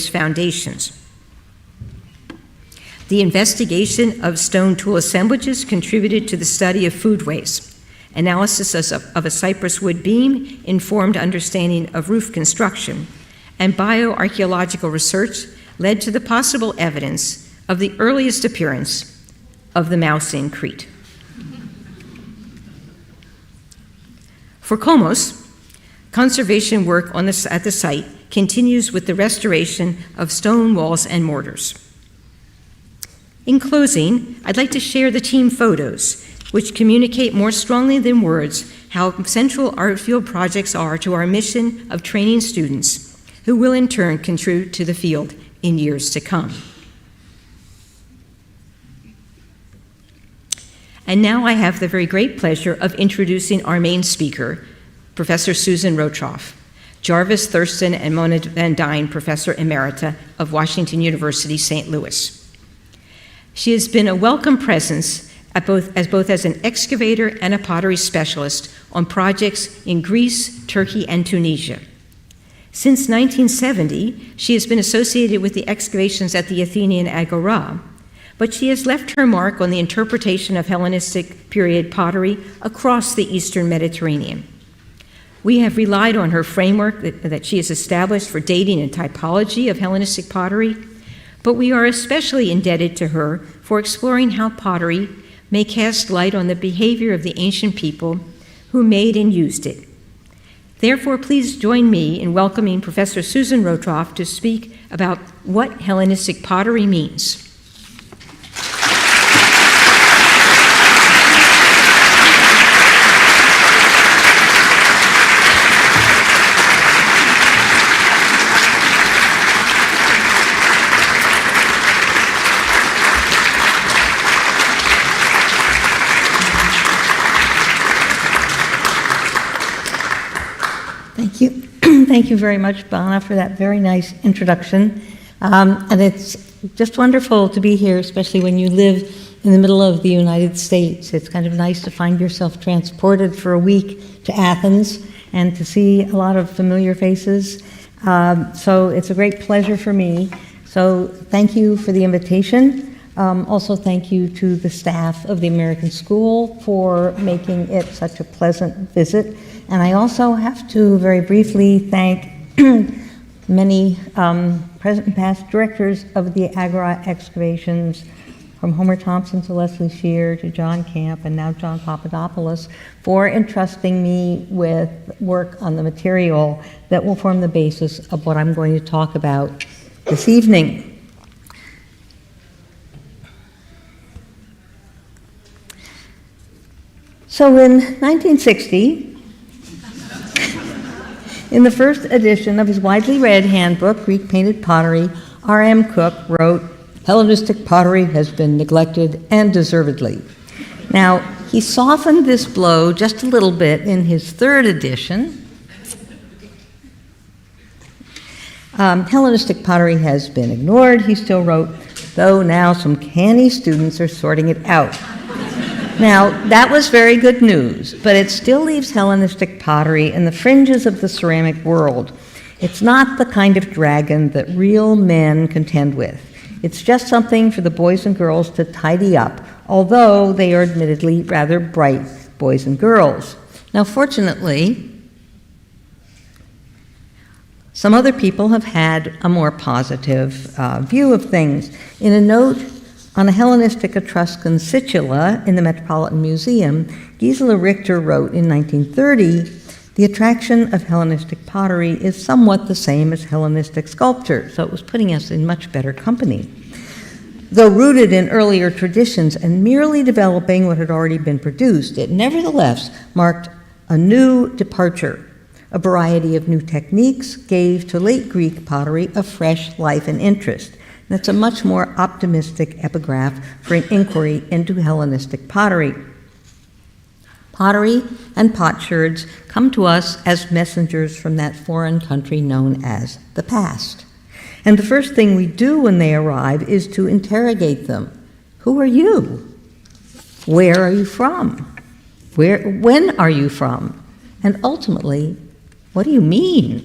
foundations. The investigation of stone tool assemblages contributed to the study of food waste. Analysis of a cypress wood beam informed understanding of roof construction, and bioarchaeological research led to the possible evidence of the earliest appearance of the mouse in Crete. For Komos, conservation work at the site continues with the restoration of stone walls and mortars. In closing, I'd like to share the team photos, which communicate more strongly than words how central art field projects are to our mission of training students, who will in turn contribute to the field in years to come. And now I have the very great pleasure of introducing our main speaker, Professor Susan Rotroff, Jarvis Thurston and Mona Van Dyne Professor Emerita of Washington University, St. Louis. She has been a welcome presence as an excavator and a pottery specialist on projects in Greece, Turkey, and Tunisia. Since 1970, she has been associated with the excavations at the Athenian Agora, but she has left her mark on the interpretation of Hellenistic period pottery across the Eastern Mediterranean. We have relied on her framework that she has established for dating and typology of Hellenistic pottery, but we are especially indebted to her for exploring how pottery may cast light on the behavior of the ancient people who made and used it. Therefore, please join me in welcoming Professor Susan Rotroff to speak about what Hellenistic pottery means. Thank you. Thank you very much, Bonna, for that very nice introduction. And it's just wonderful to be here, especially when you live in the middle of the United States. It's kind of nice to find yourself transported for a week to Athens and to see a lot of familiar faces. So it's a great pleasure for me. So thank you for the invitation. Also thank you to the staff of the American School for making it such a pleasant visit. And I also have to very briefly thank many present and past directors of the Agora excavations from Homer Thompson to Leslie Shear to John Camp and now John Papadopoulos, for entrusting me with work on the material that will form the basis of what I'm going to talk about this evening. So in 1960, in the first edition of his widely read handbook, Greek Painted Pottery, R.M. Cook wrote, "Hellenistic pottery has been neglected, and deservedly." Now, he softened this blow just a little bit in his third edition. Hellenistic pottery has been ignored, he still wrote, though now some canny students are sorting it out. Now, that was very good news, but it still leaves Hellenistic pottery in the fringes of the ceramic world. It's not the kind of dragon that real men contend with. It's just something for the boys and girls to tidy up, although they are admittedly rather bright boys and girls. Now, fortunately, some other people have had a more positive view of things. In a note on a Hellenistic Etruscan situla in the Metropolitan Museum, Gisela Richter wrote in 1930, "The attraction of Hellenistic pottery is somewhat the same as Hellenistic sculpture," so it was putting us in much better company. Though rooted in earlier traditions and merely developing what had already been produced, it nevertheless marked a new departure. A variety of new techniques gave to late Greek pottery a fresh life and interest. That's a much more optimistic epigraph for an inquiry into Hellenistic pottery. Pottery and potsherds come to us as messengers from that foreign country known as the past. And the first thing we do when they arrive is to interrogate them. Who are you? Where are you from? When are you from? And ultimately, what do you mean?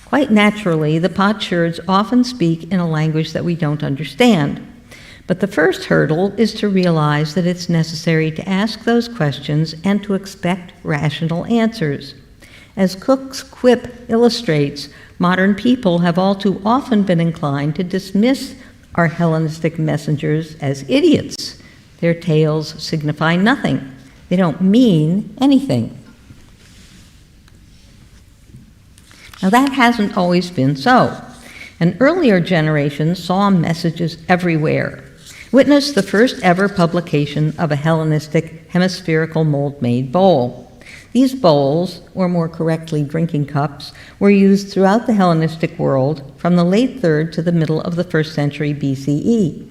Quite naturally, the potsherds often speak in a language that we don't understand. But the first hurdle is to realize that it's necessary to ask those questions and to expect rational answers. As Cook's quip illustrates, modern people have all too often been inclined to dismiss our Hellenistic messengers as idiots. Their tales signify nothing. They don't mean anything. Now, that hasn't always been so. An earlier generation saw messages everywhere. Witness the first ever publication of a Hellenistic hemispherical mold-made bowl. These bowls, or more correctly drinking cups, were used throughout the Hellenistic world from the late 3rd to the middle of the 1st century BCE.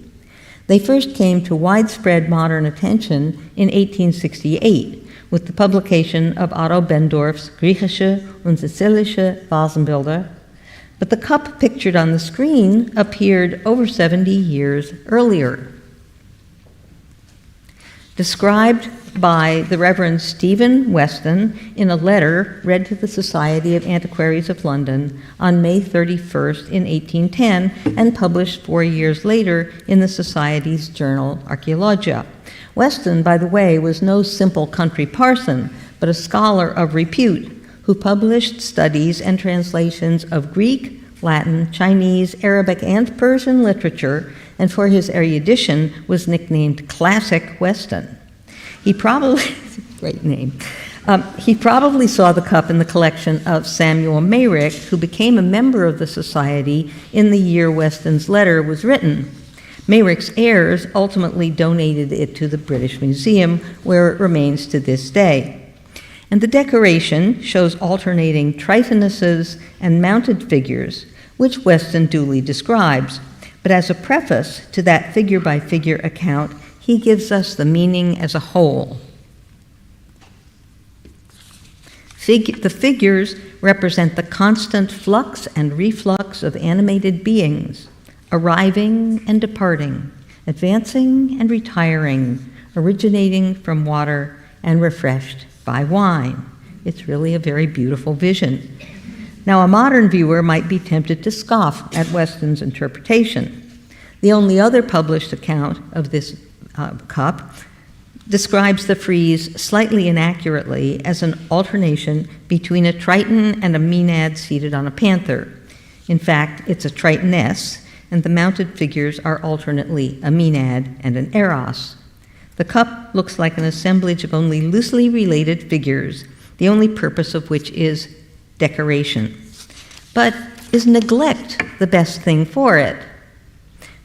They first came to widespread modern attention in 1868 with the publication of Otto Bendorf's Griechische und Sizilische Vasenbilder, but the cup pictured on the screen appeared over 70 years earlier. Described by the Reverend Stephen Weston in a letter read to the Society of Antiquaries of London on May 31st in 1810 and published 4 years later in the Society's journal Archaeologia. Weston, by the way, was no simple country parson, but a scholar of repute who published studies and translations of Greek, Latin, Chinese, Arabic, and Persian literature, and for his erudition was nicknamed Classic Weston. He probably, great name, he probably saw the cup in the collection of Samuel Mayrick, who became a member of the Society in the year Weston's letter was written. Mayrick's heirs ultimately donated it to the British Museum, where it remains to this day. And the decoration shows alternating Tritonuses and mounted figures, which Weston duly describes. But as a preface to that figure-by-figure account, he gives us the meaning as a whole. The figures represent the constant flux and reflux of animated beings, arriving and departing, advancing and retiring, originating from water and refreshed by wine. It's really a very beautiful vision. Now, a modern viewer might be tempted to scoff at Weston's interpretation. The only other published account of this cup describes the frieze slightly inaccurately as an alternation between a triton and a maenad seated on a panther. In fact, it's a tritoness, and the mounted figures are alternately a Maenad and an Eros. The cup looks like an assemblage of only loosely related figures, the only purpose of which is decoration. But is neglect the best thing for it?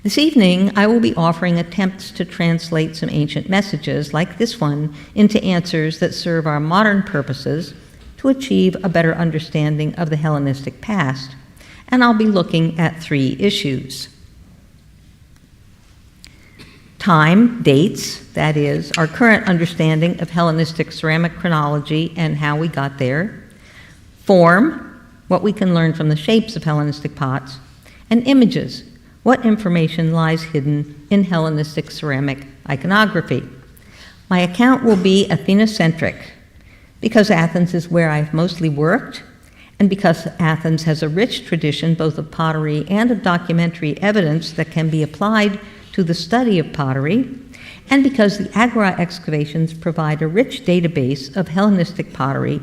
This evening, I will be offering attempts to translate some ancient messages, like this one, into answers that serve our modern purposes to achieve a better understanding of the Hellenistic past. And I'll be looking at 3 issues. Time, dates, that is, our current understanding of Hellenistic ceramic chronology and how we got there. Form, what we can learn from the shapes of Hellenistic pots. And images, what information lies hidden in Hellenistic ceramic iconography. My account will be Athena-centric, because Athens is where I've mostly worked, and because Athens has a rich tradition both of pottery and of documentary evidence that can be applied to the study of pottery, and because the Agora excavations provide a rich database of Hellenistic pottery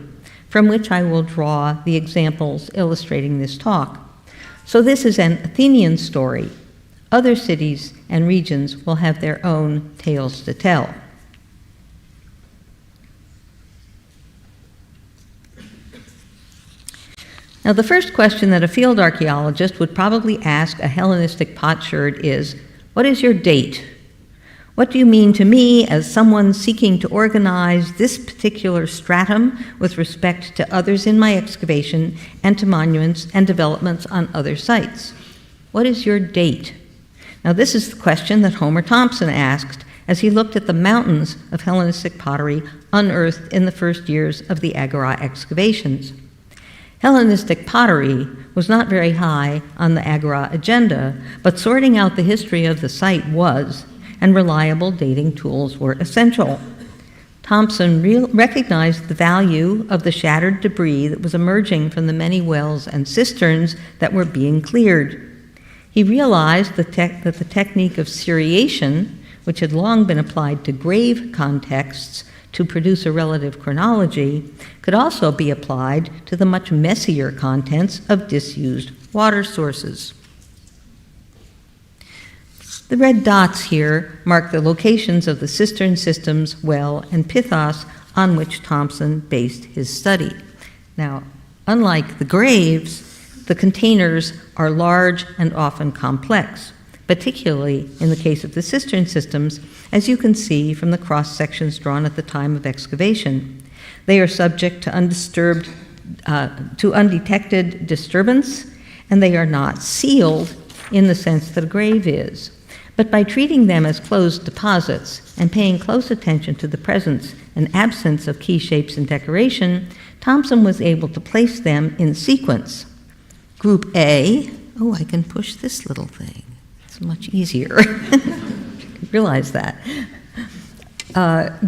from which I will draw the examples illustrating this talk. So this is an Athenian story. Other cities and regions will have their own tales to tell. Now, the first question that a field archaeologist would probably ask a Hellenistic potsherd is, what is your date? What do you mean to me as someone seeking to organize this particular stratum with respect to others in my excavation and to monuments and developments on other sites? What is your date? Now, this is the question that Homer Thompson asked as he looked at the mountains of Hellenistic pottery unearthed in the first years of the Agora excavations. Hellenistic pottery was not very high on the Agora agenda, but sorting out the history of the site was, and reliable dating tools were essential. Thompson recognized the value of the shattered debris that was emerging from the many wells and cisterns that were being cleared. He realized that the technique of seriation, which had long been applied to grave contexts to produce a relative chronology, could also be applied to the much messier contents of disused water sources. The red dots here mark the locations of the cistern systems, well, and pithos on which Thompson based his study. Now, unlike the graves, the containers are large and often complex, particularly in the case of the cistern systems, as you can see from the cross-sections drawn at the time of excavation. They are subject to undetected disturbance, and they are not sealed in the sense that a grave is. But by treating them as closed deposits and paying close attention to the presence and absence of key shapes and decoration, Thompson was able to place them in sequence. Group A, oh, I can push this little thing. It's much easier. Realize that.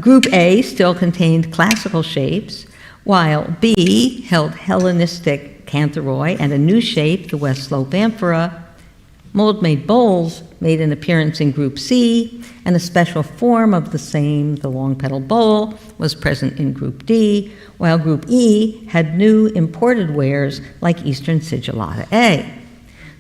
Group A still contained classical shapes, while B held Hellenistic cantharoi and a new shape, the West Slope amphora. Mold-made bowls made an appearance in Group C, and a special form of the same, the long-petal bowl, was present in Group D, while Group E had new imported wares like Eastern Sigillata A.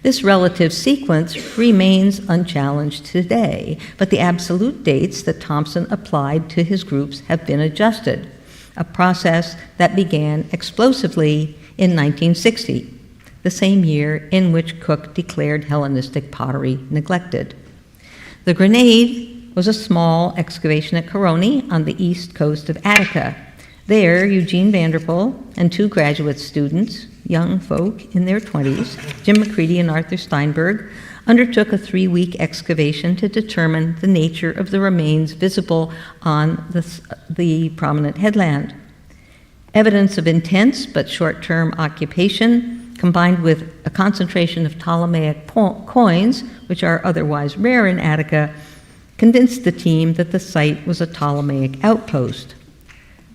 This relative sequence remains unchallenged today, but the absolute dates that Thompson applied to his groups have been adjusted, a process that began explosively in 1960. The same year in which Cook declared Hellenistic pottery neglected. The Grenade was a small excavation at Coroni on the east coast of Attica. There, Eugene Vanderpool and 2 graduate students, young folk in their 20s, Jim McCready and Arthur Steinberg, undertook a 3-week excavation to determine the nature of the remains visible on the prominent headland. Evidence of intense but short-term occupation combined with a concentration of Ptolemaic coins, which are otherwise rare in Attica, convinced the team that the site was a Ptolemaic outpost.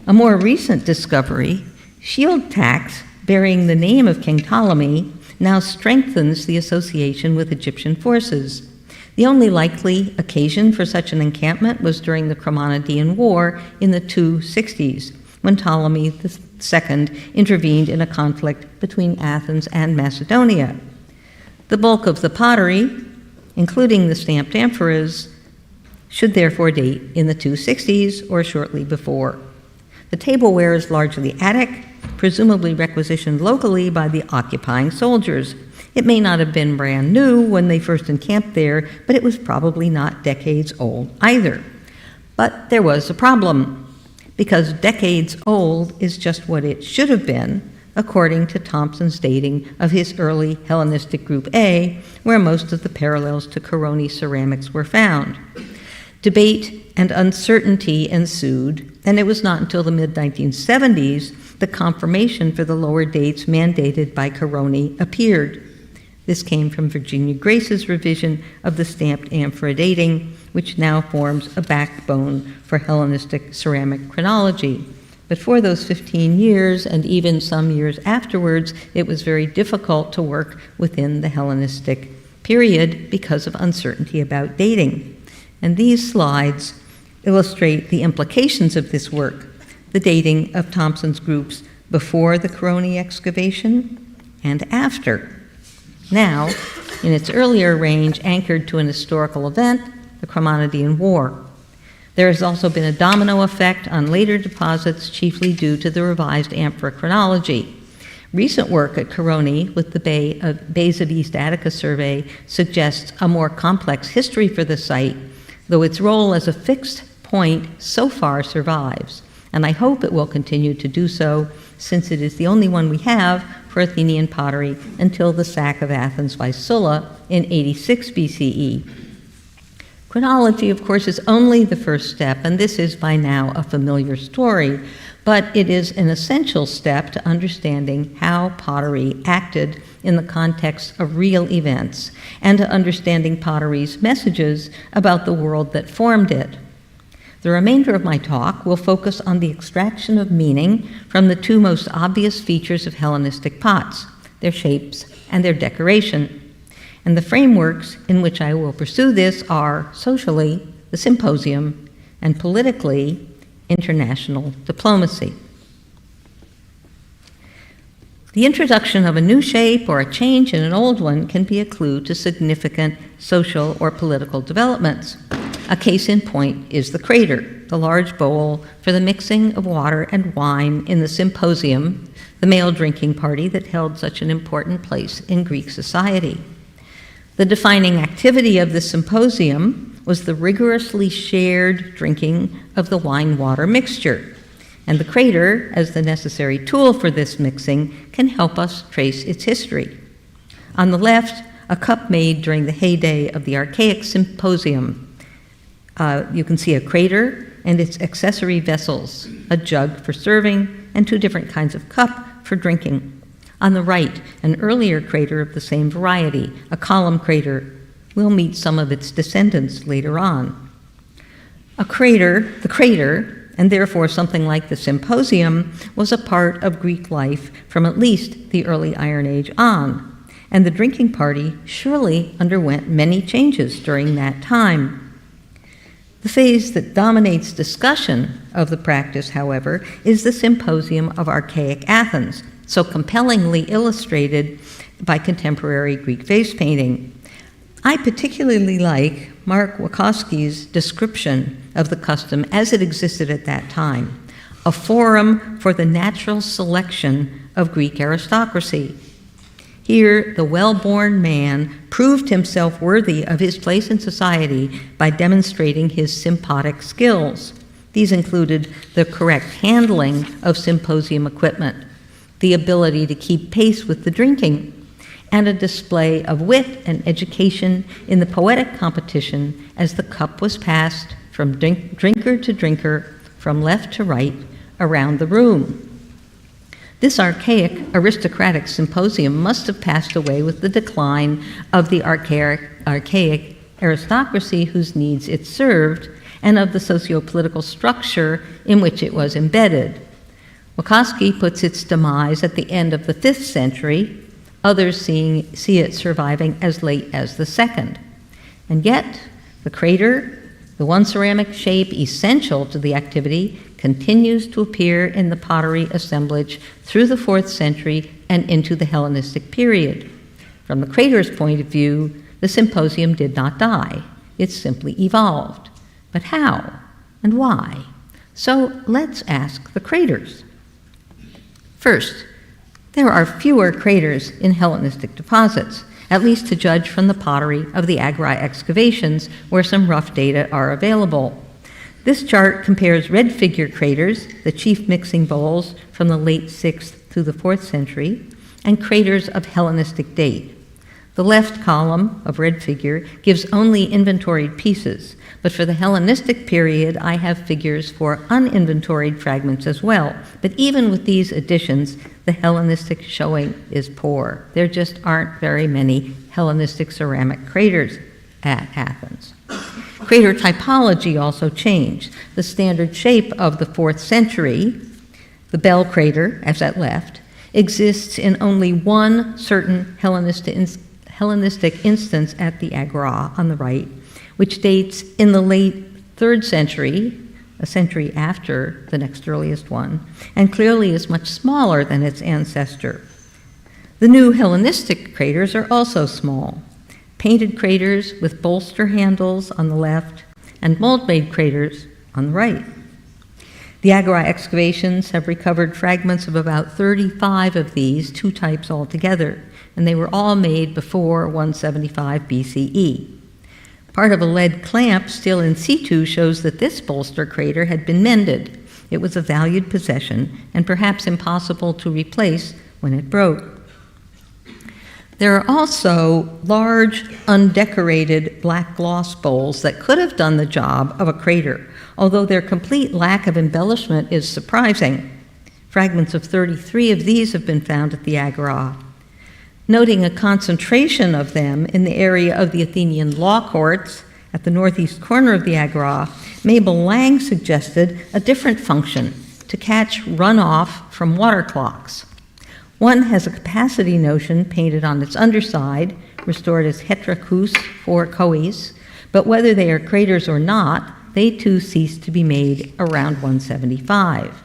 A more recent discovery, shield tacks bearing the name of King Ptolemy, now strengthens the association with Egyptian forces. The only likely occasion for such an encampment was during the Chromonidean War in the 260s, when Ptolemy II intervened in a conflict between Athens and Macedonia. The bulk of the pottery, including the stamped amphoras, should therefore date in the 260s or shortly before. The tableware is largely Attic, presumably requisitioned locally by the occupying soldiers. It may not have been brand new when they first encamped there, but it was probably not decades old either. But there was a problem, because decades old is just what it should have been, according to Thompson's dating of his early Hellenistic Group A, where most of the parallels to Coroni ceramics were found. Debate and uncertainty ensued, and it was not until the mid-1970s the confirmation for the lower dates mandated by Coroni appeared. This came from Virginia Grace's revision of the stamped amphora dating, which now forms a backbone for Hellenistic ceramic chronology. But for those 15 years, and even some years afterwards, it was very difficult to work within the Hellenistic period because of uncertainty about dating. And these slides illustrate the implications of this work, the dating of Thompson's groups before the Coroni excavation and after. Now, in its earlier range, anchored to an historical event, the Chromatidean War. There has also been a domino effect on later deposits, chiefly due to the revised amphora chronology. Recent work at Coroni with the Bays of East Attica survey suggests a more complex history for the site, though its role as a fixed point so far survives. And I hope it will continue to do so, since it is the only one we have for Athenian pottery until the sack of Athens by Sulla in 86 BCE. Chronology, of course, is only the first step, and this is by now a familiar story, but it is an essential step to understanding how pottery acted in the context of real events and to understanding pottery's messages about the world that formed it. The remainder of my talk will focus on the extraction of meaning from the two most obvious features of Hellenistic pots, their shapes and their decoration. And the frameworks in which I will pursue this are, socially, the symposium, and politically, international diplomacy. The introduction of a new shape or a change in an old one can be a clue to significant social or political developments. A case in point is the crater, the large bowl for the mixing of water and wine in the symposium, the male drinking party that held such an important place in Greek society. The defining activity of the symposium was the rigorously shared drinking of the wine-water mixture, and the crater, as the necessary tool for this mixing, can help us trace its history. On the left, a cup made during the heyday of the archaic symposium. You can see a crater and its accessory vessels, a jug for serving, and two different kinds of cup for drinking. On the right, an earlier crater of the same variety, a column crater. We'll meet some of its descendants later on. The crater, and therefore something like the symposium, was a part of Greek life from at least the early Iron Age on, and the drinking party surely underwent many changes during that time. The phase that dominates discussion of the practice, however, is the symposium of archaic Athens, so compellingly illustrated by contemporary Greek vase painting. I particularly like Mark Wachowski's description of the custom as it existed at that time, a forum for the natural selection of Greek aristocracy. Here, the well-born man proved himself worthy of his place in society by demonstrating his sympotic skills. These included the correct handling of symposium equipment, the ability to keep pace with the drinking, and a display of wit and education in the poetic competition as the cup was passed from drinker to drinker, from left to right, around the room. This archaic aristocratic symposium must have passed away with the decline of the archaic aristocracy whose needs it served and of the socio-political structure in which it was embedded. Wachowski puts its demise at the end of the 5th century, others see it surviving as late as the 2nd. And yet, the crater, the one ceramic shape essential to the activity, continues to appear in the pottery assemblage through the 4th century and into the Hellenistic period. From the crater's point of view, the the symposium did not die. It simply evolved. But how and why? So let's ask the craters. First, there are fewer craters in Hellenistic deposits, at least to judge from the pottery of the Agri excavations, where some rough data are available. This chart compares red figure craters, the chief mixing bowls from the late 6th through the 4th century, and craters of Hellenistic date. The left column of red figure gives only inventoried pieces, but for the Hellenistic period, I have figures for uninventoried fragments as well. But even with these additions, the Hellenistic showing is poor. There just aren't very many Hellenistic ceramic craters at Athens. Crater typology also changed. The standard shape of the 4th century, the bell crater, as at left, exists in only one certain Hellenistic instance at the Agora on the right, which dates in the late 3rd century, a century after the next earliest one, and clearly is much smaller than its ancestor. The new Hellenistic craters are also small. Painted craters with bolster handles on the left, and mold-made craters on the right. The Agora excavations have recovered fragments of about 35 of these, two types altogether, and they were all made before 175 BCE. Part of a lead clamp still in situ shows that this bolster crater had been mended. It was a valued possession and perhaps impossible to replace when it broke. There are also large, undecorated black gloss bowls that could have done the job of a crater, although their complete lack of embellishment is surprising. Fragments of 33 of these have been found at the Agora. Noting a concentration of them in the area of the Athenian law courts at the northeast corner of the Agora, Mabel Lang suggested a different function, to catch runoff from water clocks. One has a capacity notion painted on its underside, restored as heterakous for coes, but whether they are craters or not, they too ceased to be made around 175.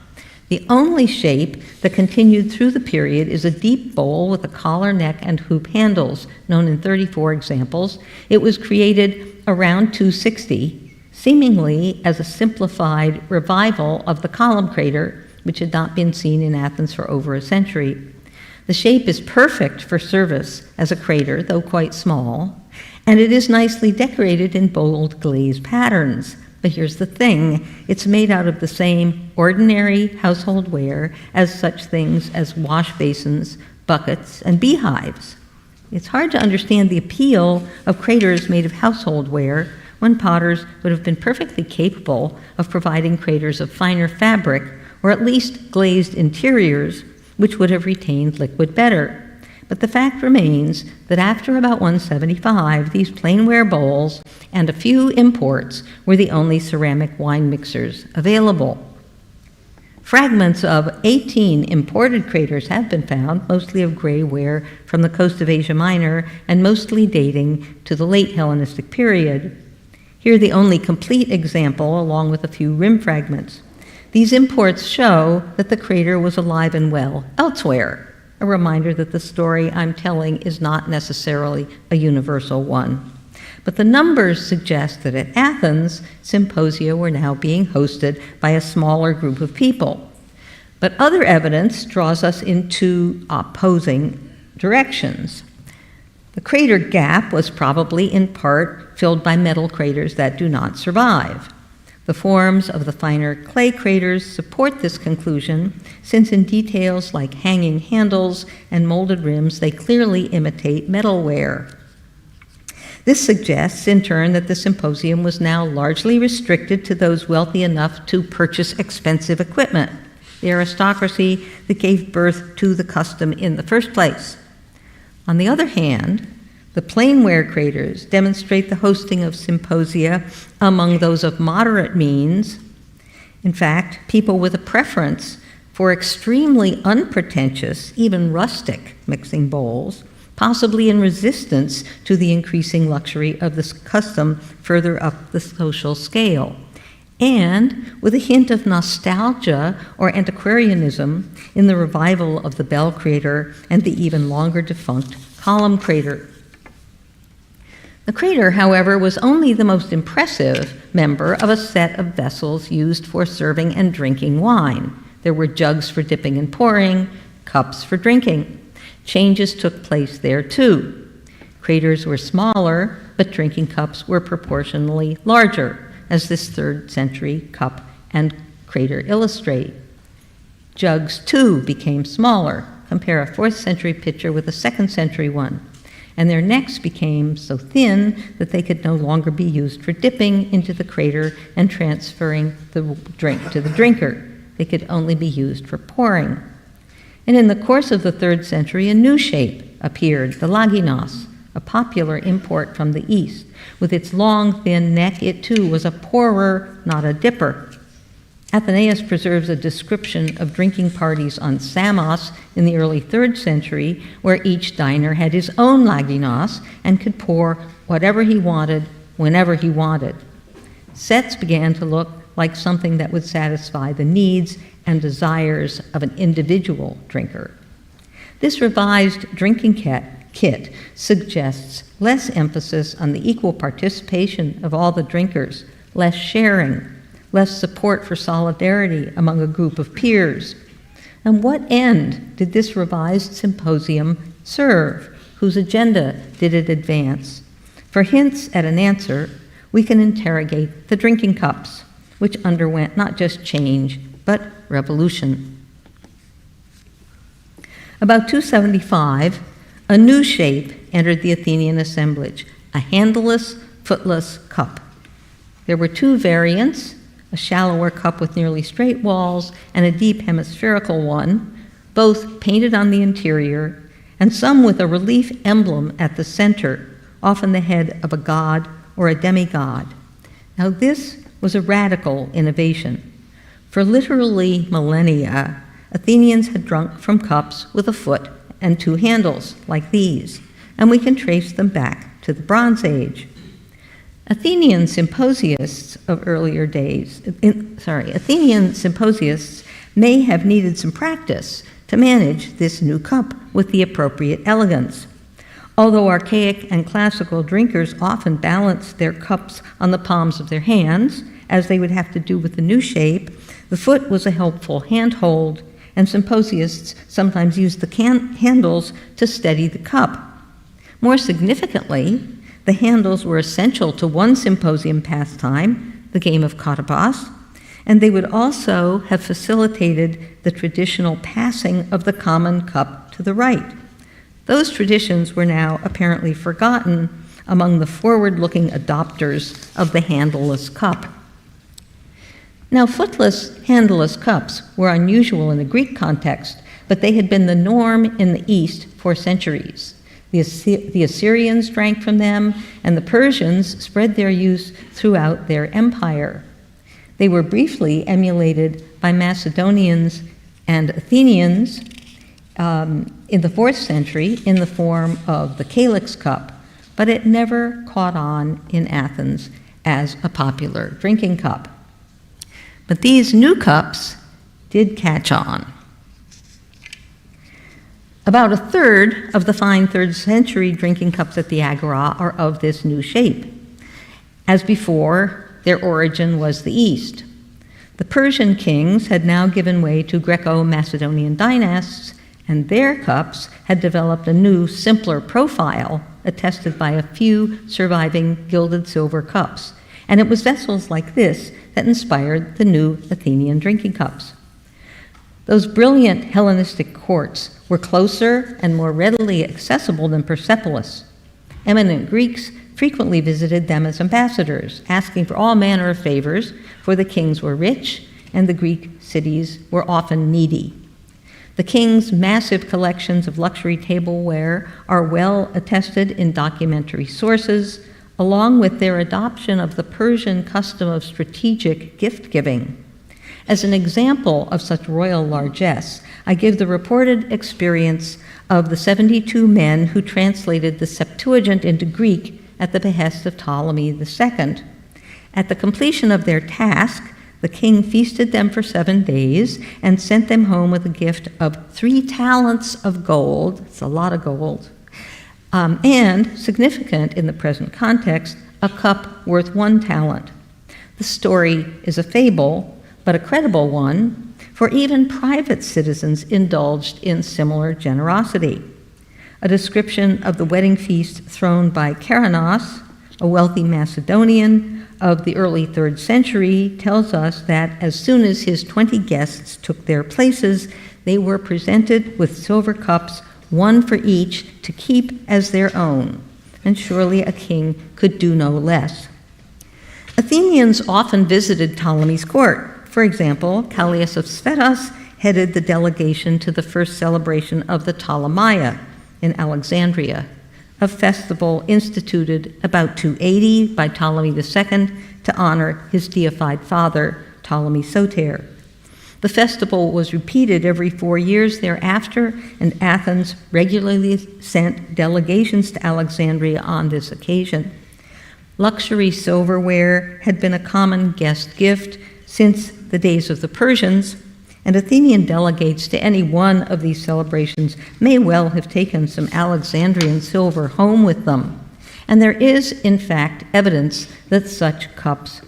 The only shape that continued through the period is a deep bowl with a collar neck and hoop handles, known in 34 examples. It was created around 260, seemingly as a simplified revival of the column crater, which had not been seen in Athens for over a century. The shape is perfect for service as a crater, though quite small, and it is nicely decorated in bold glazed patterns. But here's the thing, it's made out of the same ordinary household ware as such things as wash basins, buckets, and beehives. It's hard to understand the appeal of craters made of household ware when potters would have been perfectly capable of providing craters of finer fabric, or at least glazed interiors, which would have retained liquid better. But the fact remains that after about 175, these plainware bowls and a few imports were the only ceramic wine mixers available. Fragments of 18 imported craters have been found, mostly of gray ware from the coast of Asia Minor and mostly dating to the late Hellenistic period. Here the only complete example, along with a few rim fragments. These imports show that the crater was alive and well elsewhere, a reminder that the story I'm telling is not necessarily a universal one. But the numbers suggest that at Athens, symposia were now being hosted by a smaller group of people. But other evidence draws us in two opposing directions. The crater gap was probably in part filled by metal craters that do not survive. The forms of the finer clay craters support this conclusion, since in details like hanging handles and molded rims, they clearly imitate metalware. This suggests, in turn, that the symposium was now largely restricted to those wealthy enough to purchase expensive equipment, the aristocracy that gave birth to the custom in the first place. On the other hand, the plainware craters demonstrate the hosting of symposia among those of moderate means. In fact, people with a preference for extremely unpretentious, even rustic mixing bowls, possibly in resistance to the increasing luxury of this custom further up the social scale, and with a hint of nostalgia or antiquarianism in the revival of the bell crater and the even longer defunct column crater. The crater, however, was only the most impressive member of a set of vessels used for serving and drinking wine. There were jugs for dipping and pouring, cups for drinking. Changes took place there too. Craters were smaller, but drinking cups were proportionally larger, as this 3rd century cup and crater illustrate. Jugs, too, became smaller. Compare a 4th century pitcher with a 2nd century one. And their necks became so thin that they could no longer be used for dipping into the crater and transferring the drink to the drinker. They could only be used for pouring. And in the course of the 3rd century, a new shape appeared, the laginos, a popular import from the East. With its long, thin neck, it too was a pourer, not a dipper. Athenaeus preserves a description of drinking parties on Samos in the early 3rd century, where each diner had his own laginos and could pour whatever he wanted, whenever he wanted. Sets began to look like something that would satisfy the needs and desires of an individual drinker. This revised drinking kit suggests less emphasis on the equal participation of all the drinkers, less sharing, less support for solidarity among a group of peers. And what end did this revised symposium serve? Whose agenda did it advance? For hints at an answer, we can interrogate the drinking cups, which underwent not just change, but revolution. About 275, a new shape entered the Athenian assemblage, a handleless, footless cup. There were 2 variants, a shallower cup with nearly straight walls and a deep hemispherical one, both painted on the interior, and some with a relief emblem at the center, often the head of a god or a demigod. Now this was a radical innovation. For literally millennia, Athenians had drunk from cups with a foot and 2 handles, like these, and we can trace them back to the Bronze Age. Athenian symposiasts may have needed some practice to manage this new cup with the appropriate elegance. Although archaic and classical drinkers often balanced their cups on the palms of their hands, as they would have to do with the new shape, the foot was a helpful handhold, and symposiasts sometimes used the handles to steady the cup. More significantly, the handles were essential to one symposium pastime, the game of katapos, and they would also have facilitated the traditional passing of the common cup to the right. Those traditions were now apparently forgotten among the forward-looking adopters of the handleless cup. Now, footless, handleless cups were unusual in the Greek context, but they had been the norm in the East for centuries. The Assyrians drank from them, and the Persians spread their use throughout their empire. They were briefly emulated by Macedonians and Athenians in the 4th century in the form of the calyx cup, but it never caught on in Athens as a popular drinking cup. But these new cups did catch on. About a third of the fine 3rd century drinking cups at the Agora are of this new shape. As before, their origin was the East. The Persian kings had now given way to Greco-Macedonian dynasts, and their cups had developed a new, simpler profile, attested by a few surviving gilded silver cups. And it was vessels like this that inspired the new Athenian drinking cups. Those brilliant Hellenistic courts were closer and more readily accessible than Persepolis. Eminent Greeks frequently visited them as ambassadors, asking for all manner of favors, for the kings were rich and the Greek cities were often needy. The kings' massive collections of luxury tableware are well attested in documentary sources, along with their adoption of the Persian custom of strategic gift-giving. As an example of such royal largesse, I give the reported experience of the 72 men who translated the Septuagint into Greek at the behest of Ptolemy II. At the completion of their task, the king feasted them for 7 days and sent them home with a gift of 3 talents of gold, it's a lot of gold, and, significant in the present context, a cup worth 1 talent. The story is a fable, but a credible one, for even private citizens indulged in similar generosity. A description of the wedding feast thrown by Keranos, a wealthy Macedonian of the early 3rd century, tells us that as soon as his 20 guests took their places, they were presented with silver cups, 1 for each, to keep as their own, and surely a king could do no less. Athenians often visited Ptolemy's court. For example, Callias of Sphetos headed the delegation to the first celebration of the Ptolemia in Alexandria, a festival instituted about 280 by Ptolemy II to honor his deified father, Ptolemy Soter. The festival was repeated every 4 years thereafter, and Athens regularly sent delegations to Alexandria on this occasion. Luxury silverware had been a common guest gift since the days of the Persians, and Athenian delegates to any one of these celebrations may well have taken some Alexandrian silver home with them. And there is, in fact, evidence that such cups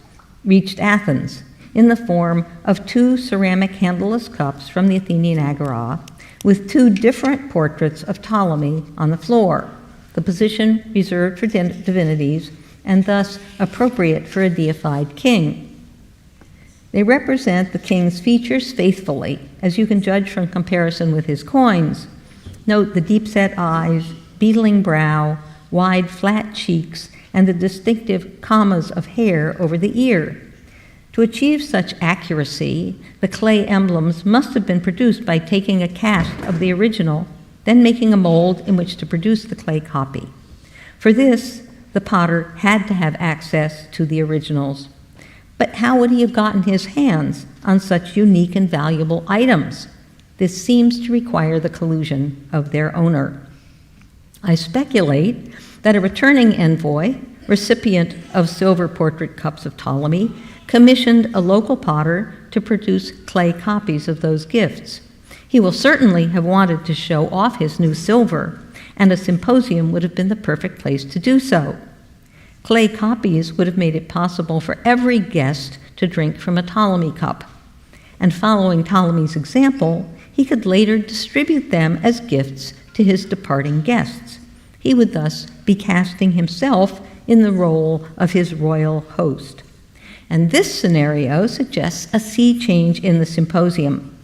reached Athens in the form of 2 ceramic handleless cups from the Athenian Agora with 2 different portraits of Ptolemy on the floor, the position reserved for divinities and thus appropriate for a deified king. They represent the king's features faithfully, as you can judge from comparison with his coins. Note the deep-set eyes, beetling brow, wide, flat cheeks, and the distinctive commas of hair over the ear. To achieve such accuracy, the clay emblems must have been produced by taking a cast of the original, then making a mold in which to produce the clay copy. For this, the potter had to have access to the originals. But how would he have gotten his hands on such unique and valuable items? This seems to require the collusion of their owner. I speculate that a returning envoy, recipient of silver portrait cups of Ptolemy, commissioned a local potter to produce clay copies of those gifts. He will certainly have wanted to show off his new silver, and a symposium would have been the perfect place to do so. Clay copies would have made it possible for every guest to drink from a Ptolemy cup. And following Ptolemy's example, he could later distribute them as gifts to his departing guests. He would thus be casting himself in the role of his royal host. And this scenario suggests a sea change in the symposium.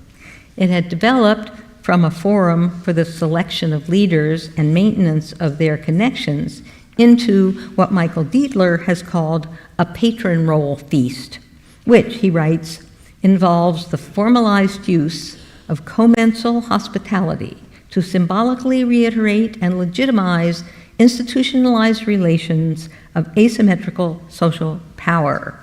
It had developed from a forum for the selection of leaders and maintenance of their connections into what Michael Dietler has called a patron role feast, which, he writes, involves the formalized use of commensal hospitality to symbolically reiterate and legitimize institutionalized relations of asymmetrical social power.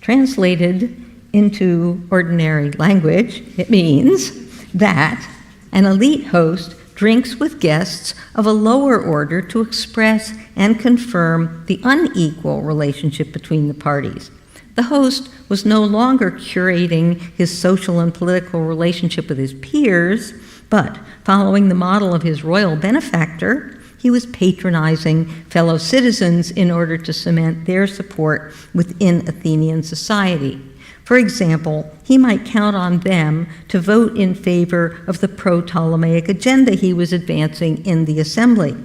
Translated into ordinary language, it means that an elite host drinks with guests of a lower order to express and confirm the unequal relationship between the parties. The host was no longer curating his social and political relationship with his peers, but following the model of his royal benefactor, he was patronizing fellow citizens in order to cement their support within Athenian society. For example, he might count on them to vote in favor of the pro-Ptolemaic agenda he was advancing in the assembly.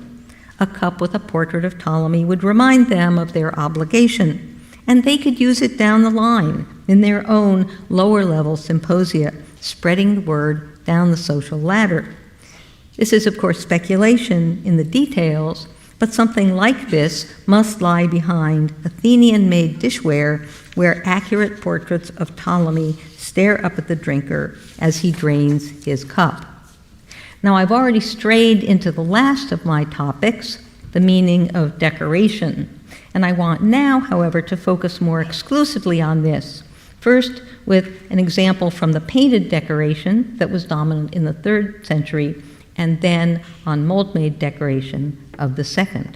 A cup with a portrait of Ptolemy would remind them of their obligation, and they could use it down the line in their own lower-level symposia, spreading the word down the social ladder. This is, of course, speculation in the details, but something like this must lie behind Athenian-made dishware where accurate portraits of Ptolemy stare up at the drinker as he drains his cup. Now, I've already strayed into the last of my topics, the meaning of decoration, and I want now, however, to focus more exclusively on this. First, with an example from the painted decoration that was dominant in the 3rd century, and then on mold-made decoration of the 2nd.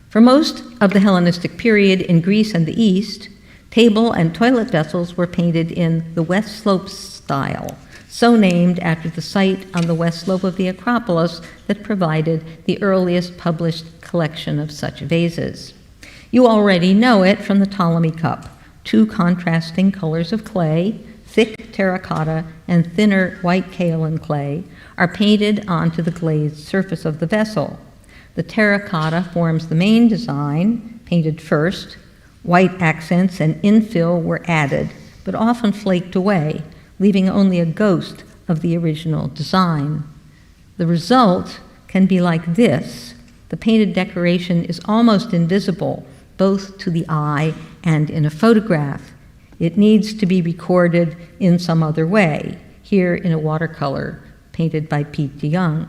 For most of the Hellenistic period in Greece and the East, table and toilet vessels were painted in the West Slope style, so named after the site on the west slope of the Acropolis that provided the earliest published collection of such vases. You already know it from the Ptolemy cup, two contrasting colors of clay, thick terracotta and thinner white kaolin clay, are painted onto the glazed surface of the vessel. The terracotta forms the main design, painted first. White accents and infill were added, but often flaked away, leaving only a ghost of the original design. The result can be like this. The painted decoration is almost invisible, both to the eye and in a photograph. It needs to be recorded in some other way, here in a watercolor painted by Pete DeYoung.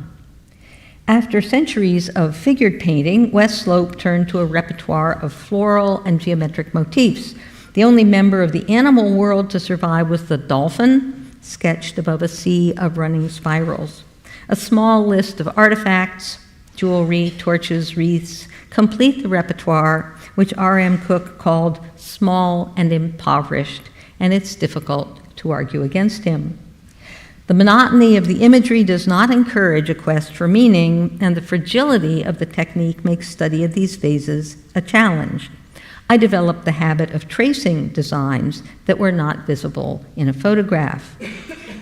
After centuries of figured painting, West Slope turned to a repertoire of floral and geometric motifs. The only member of the animal world to survive was the dolphin, sketched above a sea of running spirals. A small list of artifacts, jewelry, torches, wreaths, complete the repertoire, which R.M. Cook called small and impoverished, and it's difficult to argue against him. The monotony of the imagery does not encourage a quest for meaning, and the fragility of the technique makes study of these vases a challenge. I developed the habit of tracing designs that were not visible in a photograph.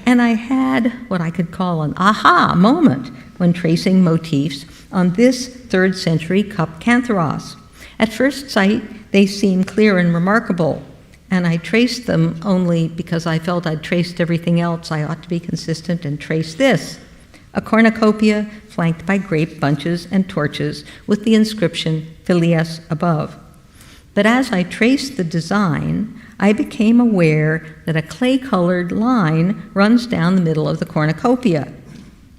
And I had what I could call an aha moment when tracing motifs on this 3rd century cup cantharos. At first sight, they seem clear and remarkable, and I traced them only because I felt I'd traced everything else. I ought to be consistent and trace this. A cornucopia flanked by grape bunches and torches with the inscription Phileas above. But as I traced the design, I became aware that a clay-colored line runs down the middle of the cornucopia.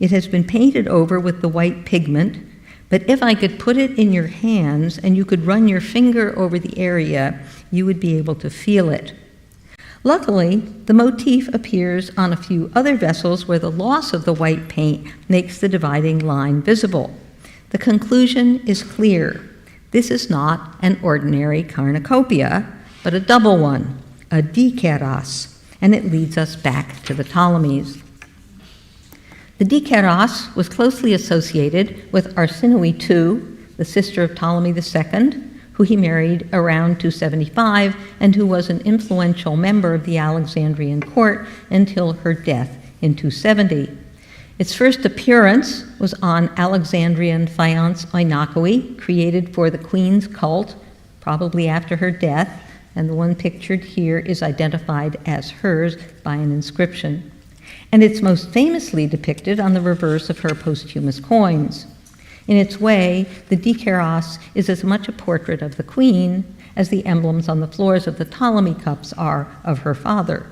It has been painted over with the white pigment, but if I could put it in your hands and you could run your finger over the area, you would be able to feel it. Luckily, the motif appears on a few other vessels where the loss of the white paint makes the dividing line visible. The conclusion is clear. This is not an ordinary cornucopia, but a double one, a dikeros, and it leads us back to the Ptolemies. The dikeros was closely associated with Arsinoe II, the sister of Ptolemy II, who he married around 275 and who was an influential member of the Alexandrian court until her death in 270. Its first appearance was on Alexandrian faience oinakoi, created for the queen's cult, probably after her death, and the one pictured here is identified as hers by an inscription. And it's most famously depicted on the reverse of her posthumous coins. In its way, the dikeros is as much a portrait of the queen as the emblems on the floors of the Ptolemy cups are of her father.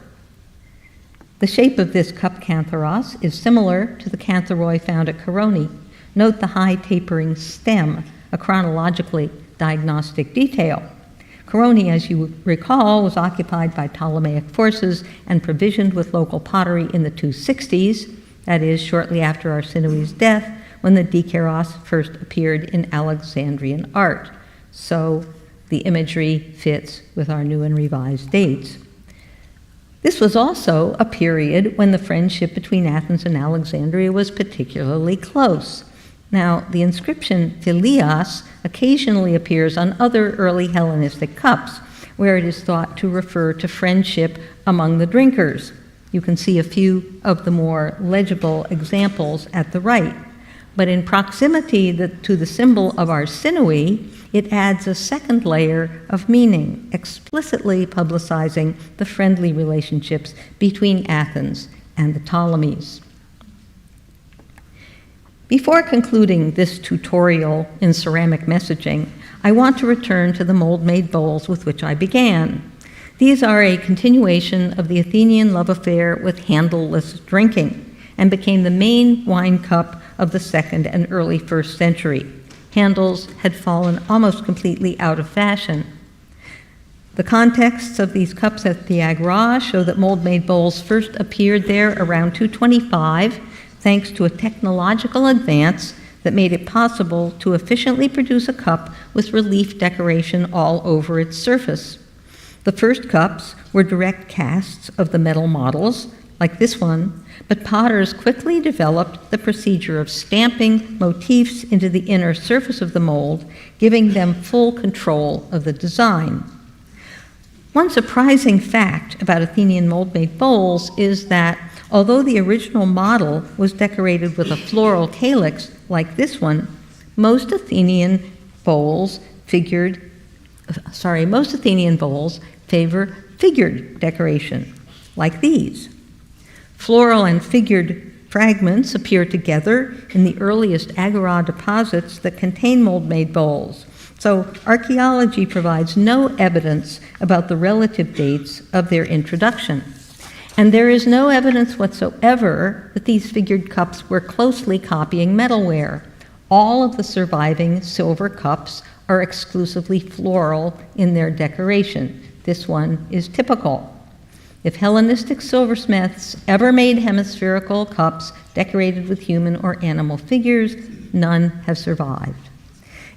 The shape of this cup cantharos is similar to the cantharoi found at Coroni. Note the high tapering stem, a chronologically diagnostic detail. Coroni, as you recall, was occupied by Ptolemaic forces and provisioned with local pottery in the 260s, that is, shortly after Arsinoe's death, when the dikeros first appeared in Alexandrian art. So the imagery fits with our new and revised dates. This was also a period when the friendship between Athens and Alexandria was particularly close. Now, the inscription Phileas occasionally appears on other early Hellenistic cups, where it is thought to refer to friendship among the drinkers. You can see a few of the more legible examples at the right. But in proximity to the symbol of Arsinoe, it adds a second layer of meaning, explicitly publicizing the friendly relationships between Athens and the Ptolemies. Before concluding this tutorial in ceramic messaging, I want to return to the mold-made bowls with which I began. These are a continuation of the Athenian love affair with handleless drinking and became the main wine cup of the 2nd and early 1st century. Handles had fallen almost completely out of fashion. The contexts of these cups at the Agora show that mold-made bowls first appeared there around 225, thanks to a technological advance that made it possible to efficiently produce a cup with relief decoration all over its surface. The first cups were direct casts of the metal models, like this one, but potters quickly developed the procedure of stamping motifs into the inner surface of the mold, giving them full control of the design. One surprising fact about Athenian mold-made bowls is that although the original model was decorated with a floral calyx like this one, most Athenian bowls favor figured decoration, like these. Floral and figured fragments appear together in the earliest agora deposits that contain mold-made bowls. So archaeology provides no evidence about the relative dates of their introduction. And there is no evidence whatsoever that these figured cups were closely copying metalware. All of the surviving silver cups are exclusively floral in their decoration. This one is typical. If Hellenistic silversmiths ever made hemispherical cups decorated with human or animal figures, none have survived.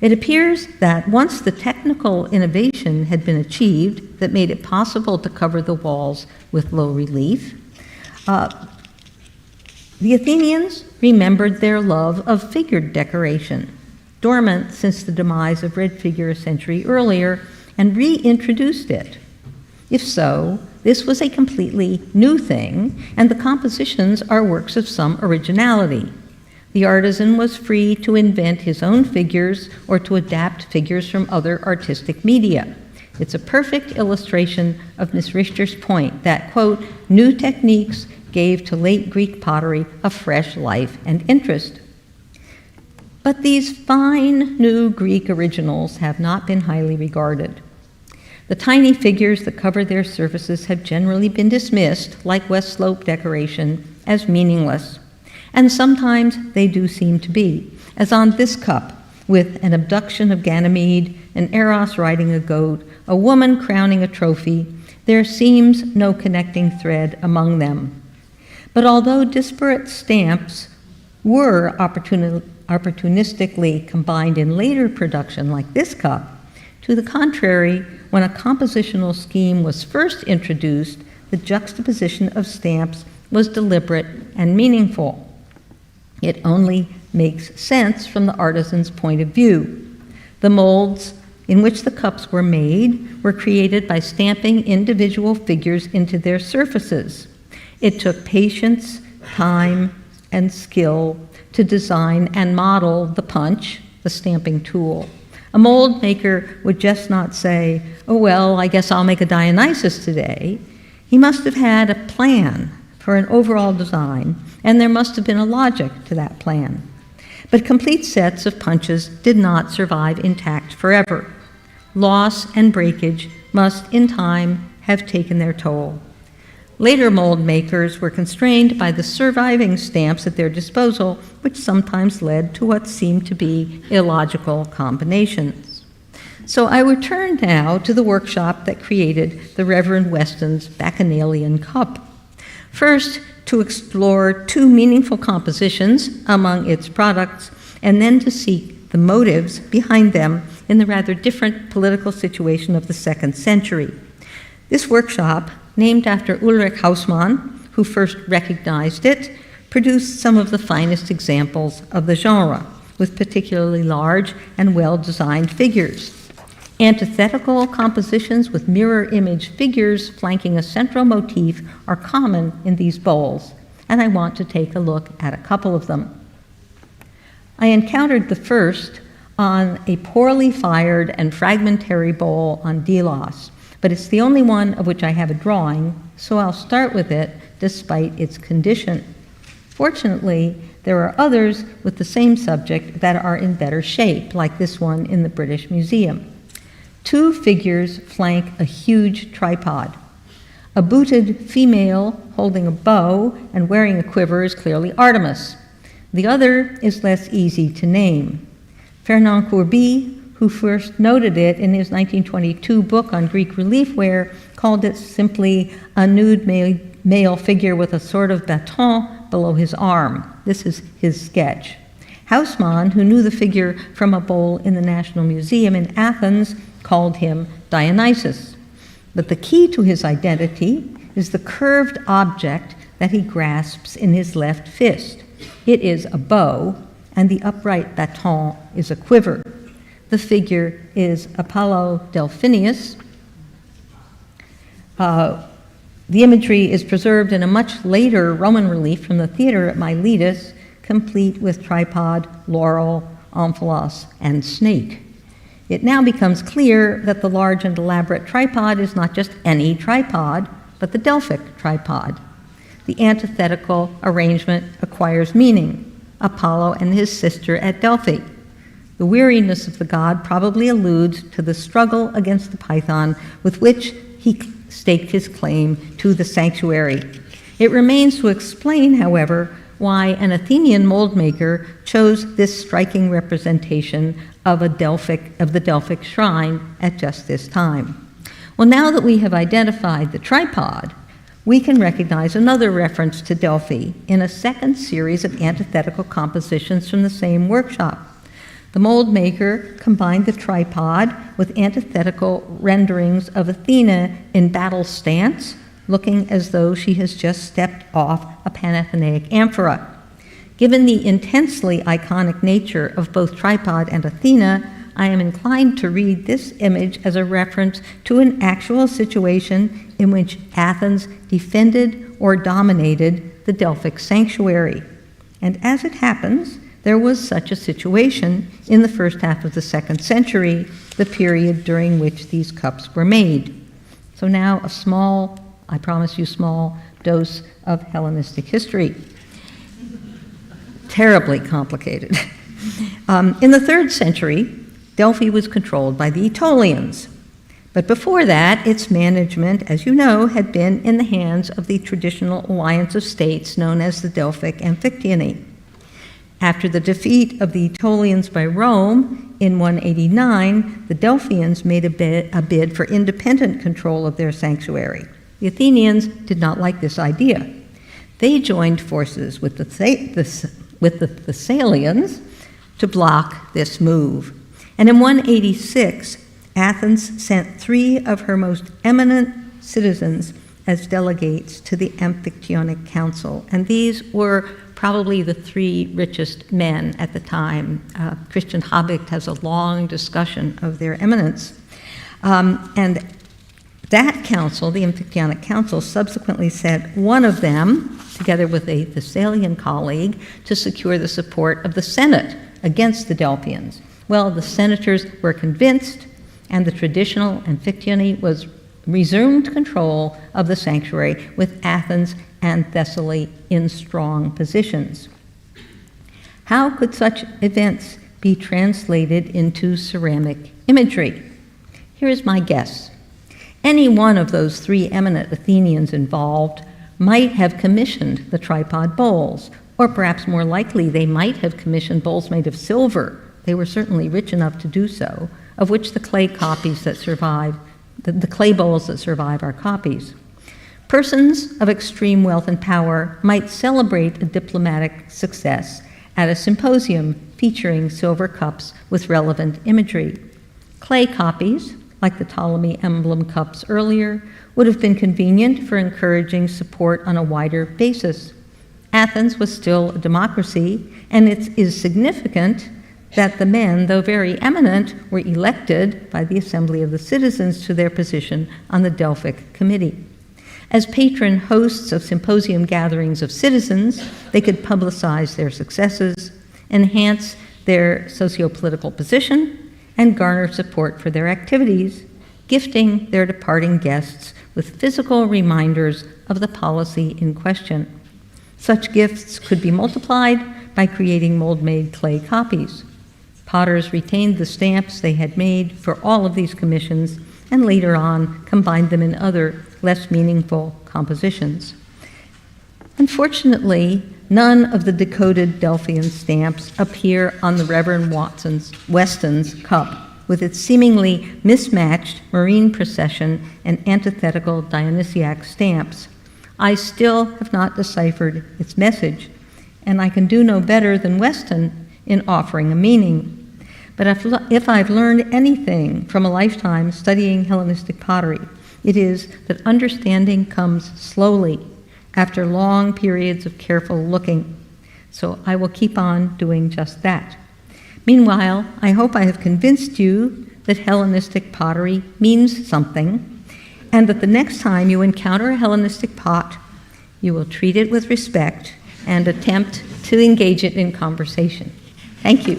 It appears that once the technical innovation had been achieved that made it possible to cover the walls with low relief, the Athenians remembered their love of figured decoration, dormant since the demise of red figure a century earlier, and reintroduced it. If so, this was a completely new thing, and the compositions are works of some originality. The artisan was free to invent his own figures or to adapt figures from other artistic media. It's a perfect illustration of Ms. Richter's point that, quote, new techniques gave to late Greek pottery a fresh life and interest. But these fine new Greek originals have not been highly regarded. The tiny figures that cover their surfaces have generally been dismissed, like West Slope decoration, as meaningless. And sometimes they do seem to be, as on this cup, with an abduction of Ganymede, an Eros riding a goat, a woman crowning a trophy. There seems no connecting thread among them. But although disparate stamps were opportunistically combined in later production like this cup, to the contrary, when a compositional scheme was first introduced, the juxtaposition of stamps was deliberate and meaningful. It only makes sense from the artisan's point of view. The molds in which the cups were made were created by stamping individual figures into their surfaces. It took patience, time, and skill to design and model the punch, the stamping tool. A mold maker would just not say, oh, well, I guess I'll make a Dionysus today. He must have had a plan for an overall design, and there must have been a logic to that plan. But complete sets of punches did not survive intact forever. Loss and breakage must, in time, have taken their toll. Later mold makers were constrained by the surviving stamps at their disposal, which sometimes led to what seemed to be illogical combinations. So I return now to the workshop that created the Reverend Weston's Bacchanalian Cup. First, to explore two meaningful compositions among its products, and then to seek the motives behind them in the rather different political situation of the 2nd century. This workshop, named after Ulrich Hausmann, who first recognized it, produced some of the finest examples of the genre, with particularly large and well-designed figures. Antithetical compositions with mirror image figures flanking a central motif are common in these bowls, and I want to take a look at a couple of them. I encountered the first on a poorly fired and fragmentary bowl on Delos, but it's the only one of which I have a drawing, so I'll start with it despite its condition. Fortunately, there are others with the same subject that are in better shape, like this one in the British Museum. Two figures flank a huge tripod. A booted female holding a bow and wearing a quiver is clearly Artemis. The other is less easy to name. Fernand Courbet, who first noted it in his 1922 book on Greek reliefware, called it simply a nude male figure with a sort of baton below his arm. This is his sketch. Hausmann, who knew the figure from a bowl in the National Museum in Athens, called him Dionysus. But the key to his identity is the curved object that he grasps in his left fist. It is a bow, and the upright baton is a quiver. The figure is Apollo Delphinius. The imagery is preserved in a much later Roman relief from the theater at Miletus, complete with tripod, laurel, omphalos, and snake. It now becomes clear that the large and elaborate tripod is not just any tripod, but the Delphic tripod. The antithetical arrangement acquires meaning: Apollo and his sister at Delphi. The weariness of the god probably alludes to the struggle against the python with which he staked his claim to the sanctuary. It remains to explain, however, why an Athenian mold maker chose this striking representation of the Delphic shrine at just this time. Well, now that we have identified the tripod, we can recognize another reference to Delphi in a second series of antithetical compositions from the same workshop. The mold maker combined the tripod with antithetical renderings of Athena in battle stance, looking as though she has just stepped off a Panathenaic amphora. Given the intensely iconic nature of both tripod and Athena, I am inclined to read this image as a reference to an actual situation in which Athens defended or dominated the Delphic sanctuary. And as it happens, there was such a situation in the first half of the 2nd century, the period during which these cups were made. So now a small, I promise you, small dose of Hellenistic history. Terribly complicated. In the 3rd century, Delphi was controlled by the Aetolians. But before that, its management, as you know, had been in the hands of the traditional alliance of states known as the Delphic Amphictyony. After the defeat of the Aetolians by Rome in 189, the Delphians made a bid for independent control of their sanctuary. The Athenians did not like this idea. They joined forces with the Thessalians to block this move. And in 186, Athens sent 3 of her most eminent citizens as delegates to the Amphictyonic Council, and these were probably the 3 richest men at the time. Christian Habicht has a long discussion of their eminence. And that council, the Amphictyonic Council, subsequently sent one of them, together with a Thessalian colleague, to secure the support of the Senate against the Delphians. Well, the senators were convinced, and the traditional Amphictyony was resumed control of the sanctuary, with Athens and Thessaly in strong positions. How could such events be translated into ceramic imagery? Here is my guess. Any one of those 3 eminent Athenians involved might have commissioned the tripod bowls, or perhaps more likely, they might have commissioned bowls made of silver. They were certainly rich enough to do so, of which the clay copies that survive, the clay bowls that survive are copies. Persons of extreme wealth and power might celebrate a diplomatic success at a symposium featuring silver cups with relevant imagery. Clay copies, like the Ptolemy emblem cups earlier, would have been convenient for encouraging support on a wider basis. Athens was still a democracy, and it is significant that the men, though very eminent, were elected by the Assembly of the Citizens to their position on the Delphic Committee. As patron hosts of symposium gatherings of citizens, they could publicize their successes, enhance their socio-political position, and garner support for their activities, gifting their departing guests with physical reminders of the policy in question. Such gifts could be multiplied by creating mold-made clay copies. Potters retained the stamps they had made for all of these commissions and later on combined them in other, less meaningful compositions. Unfortunately, none of the decoded Delphian stamps appear on the Reverend Weston's cup, with its seemingly mismatched marine procession and antithetical Dionysiac stamps. I still have not deciphered its message, and I can do no better than Weston in offering a meaning. But if I've learned anything from a lifetime studying Hellenistic pottery, it is that understanding comes slowly, after long periods of careful looking. So I will keep on doing just that. Meanwhile, I hope I have convinced you that Hellenistic pottery means something, and that the next time you encounter a Hellenistic pot, you will treat it with respect and attempt to engage it in conversation. Thank you.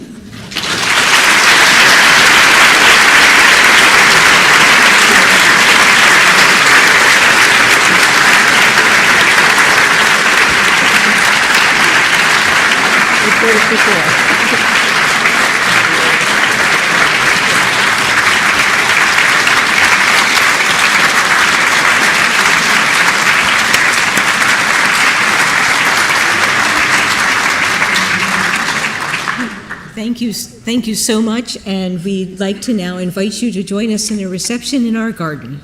Thank you so much, and we'd like to now invite you to join us in a reception in our garden.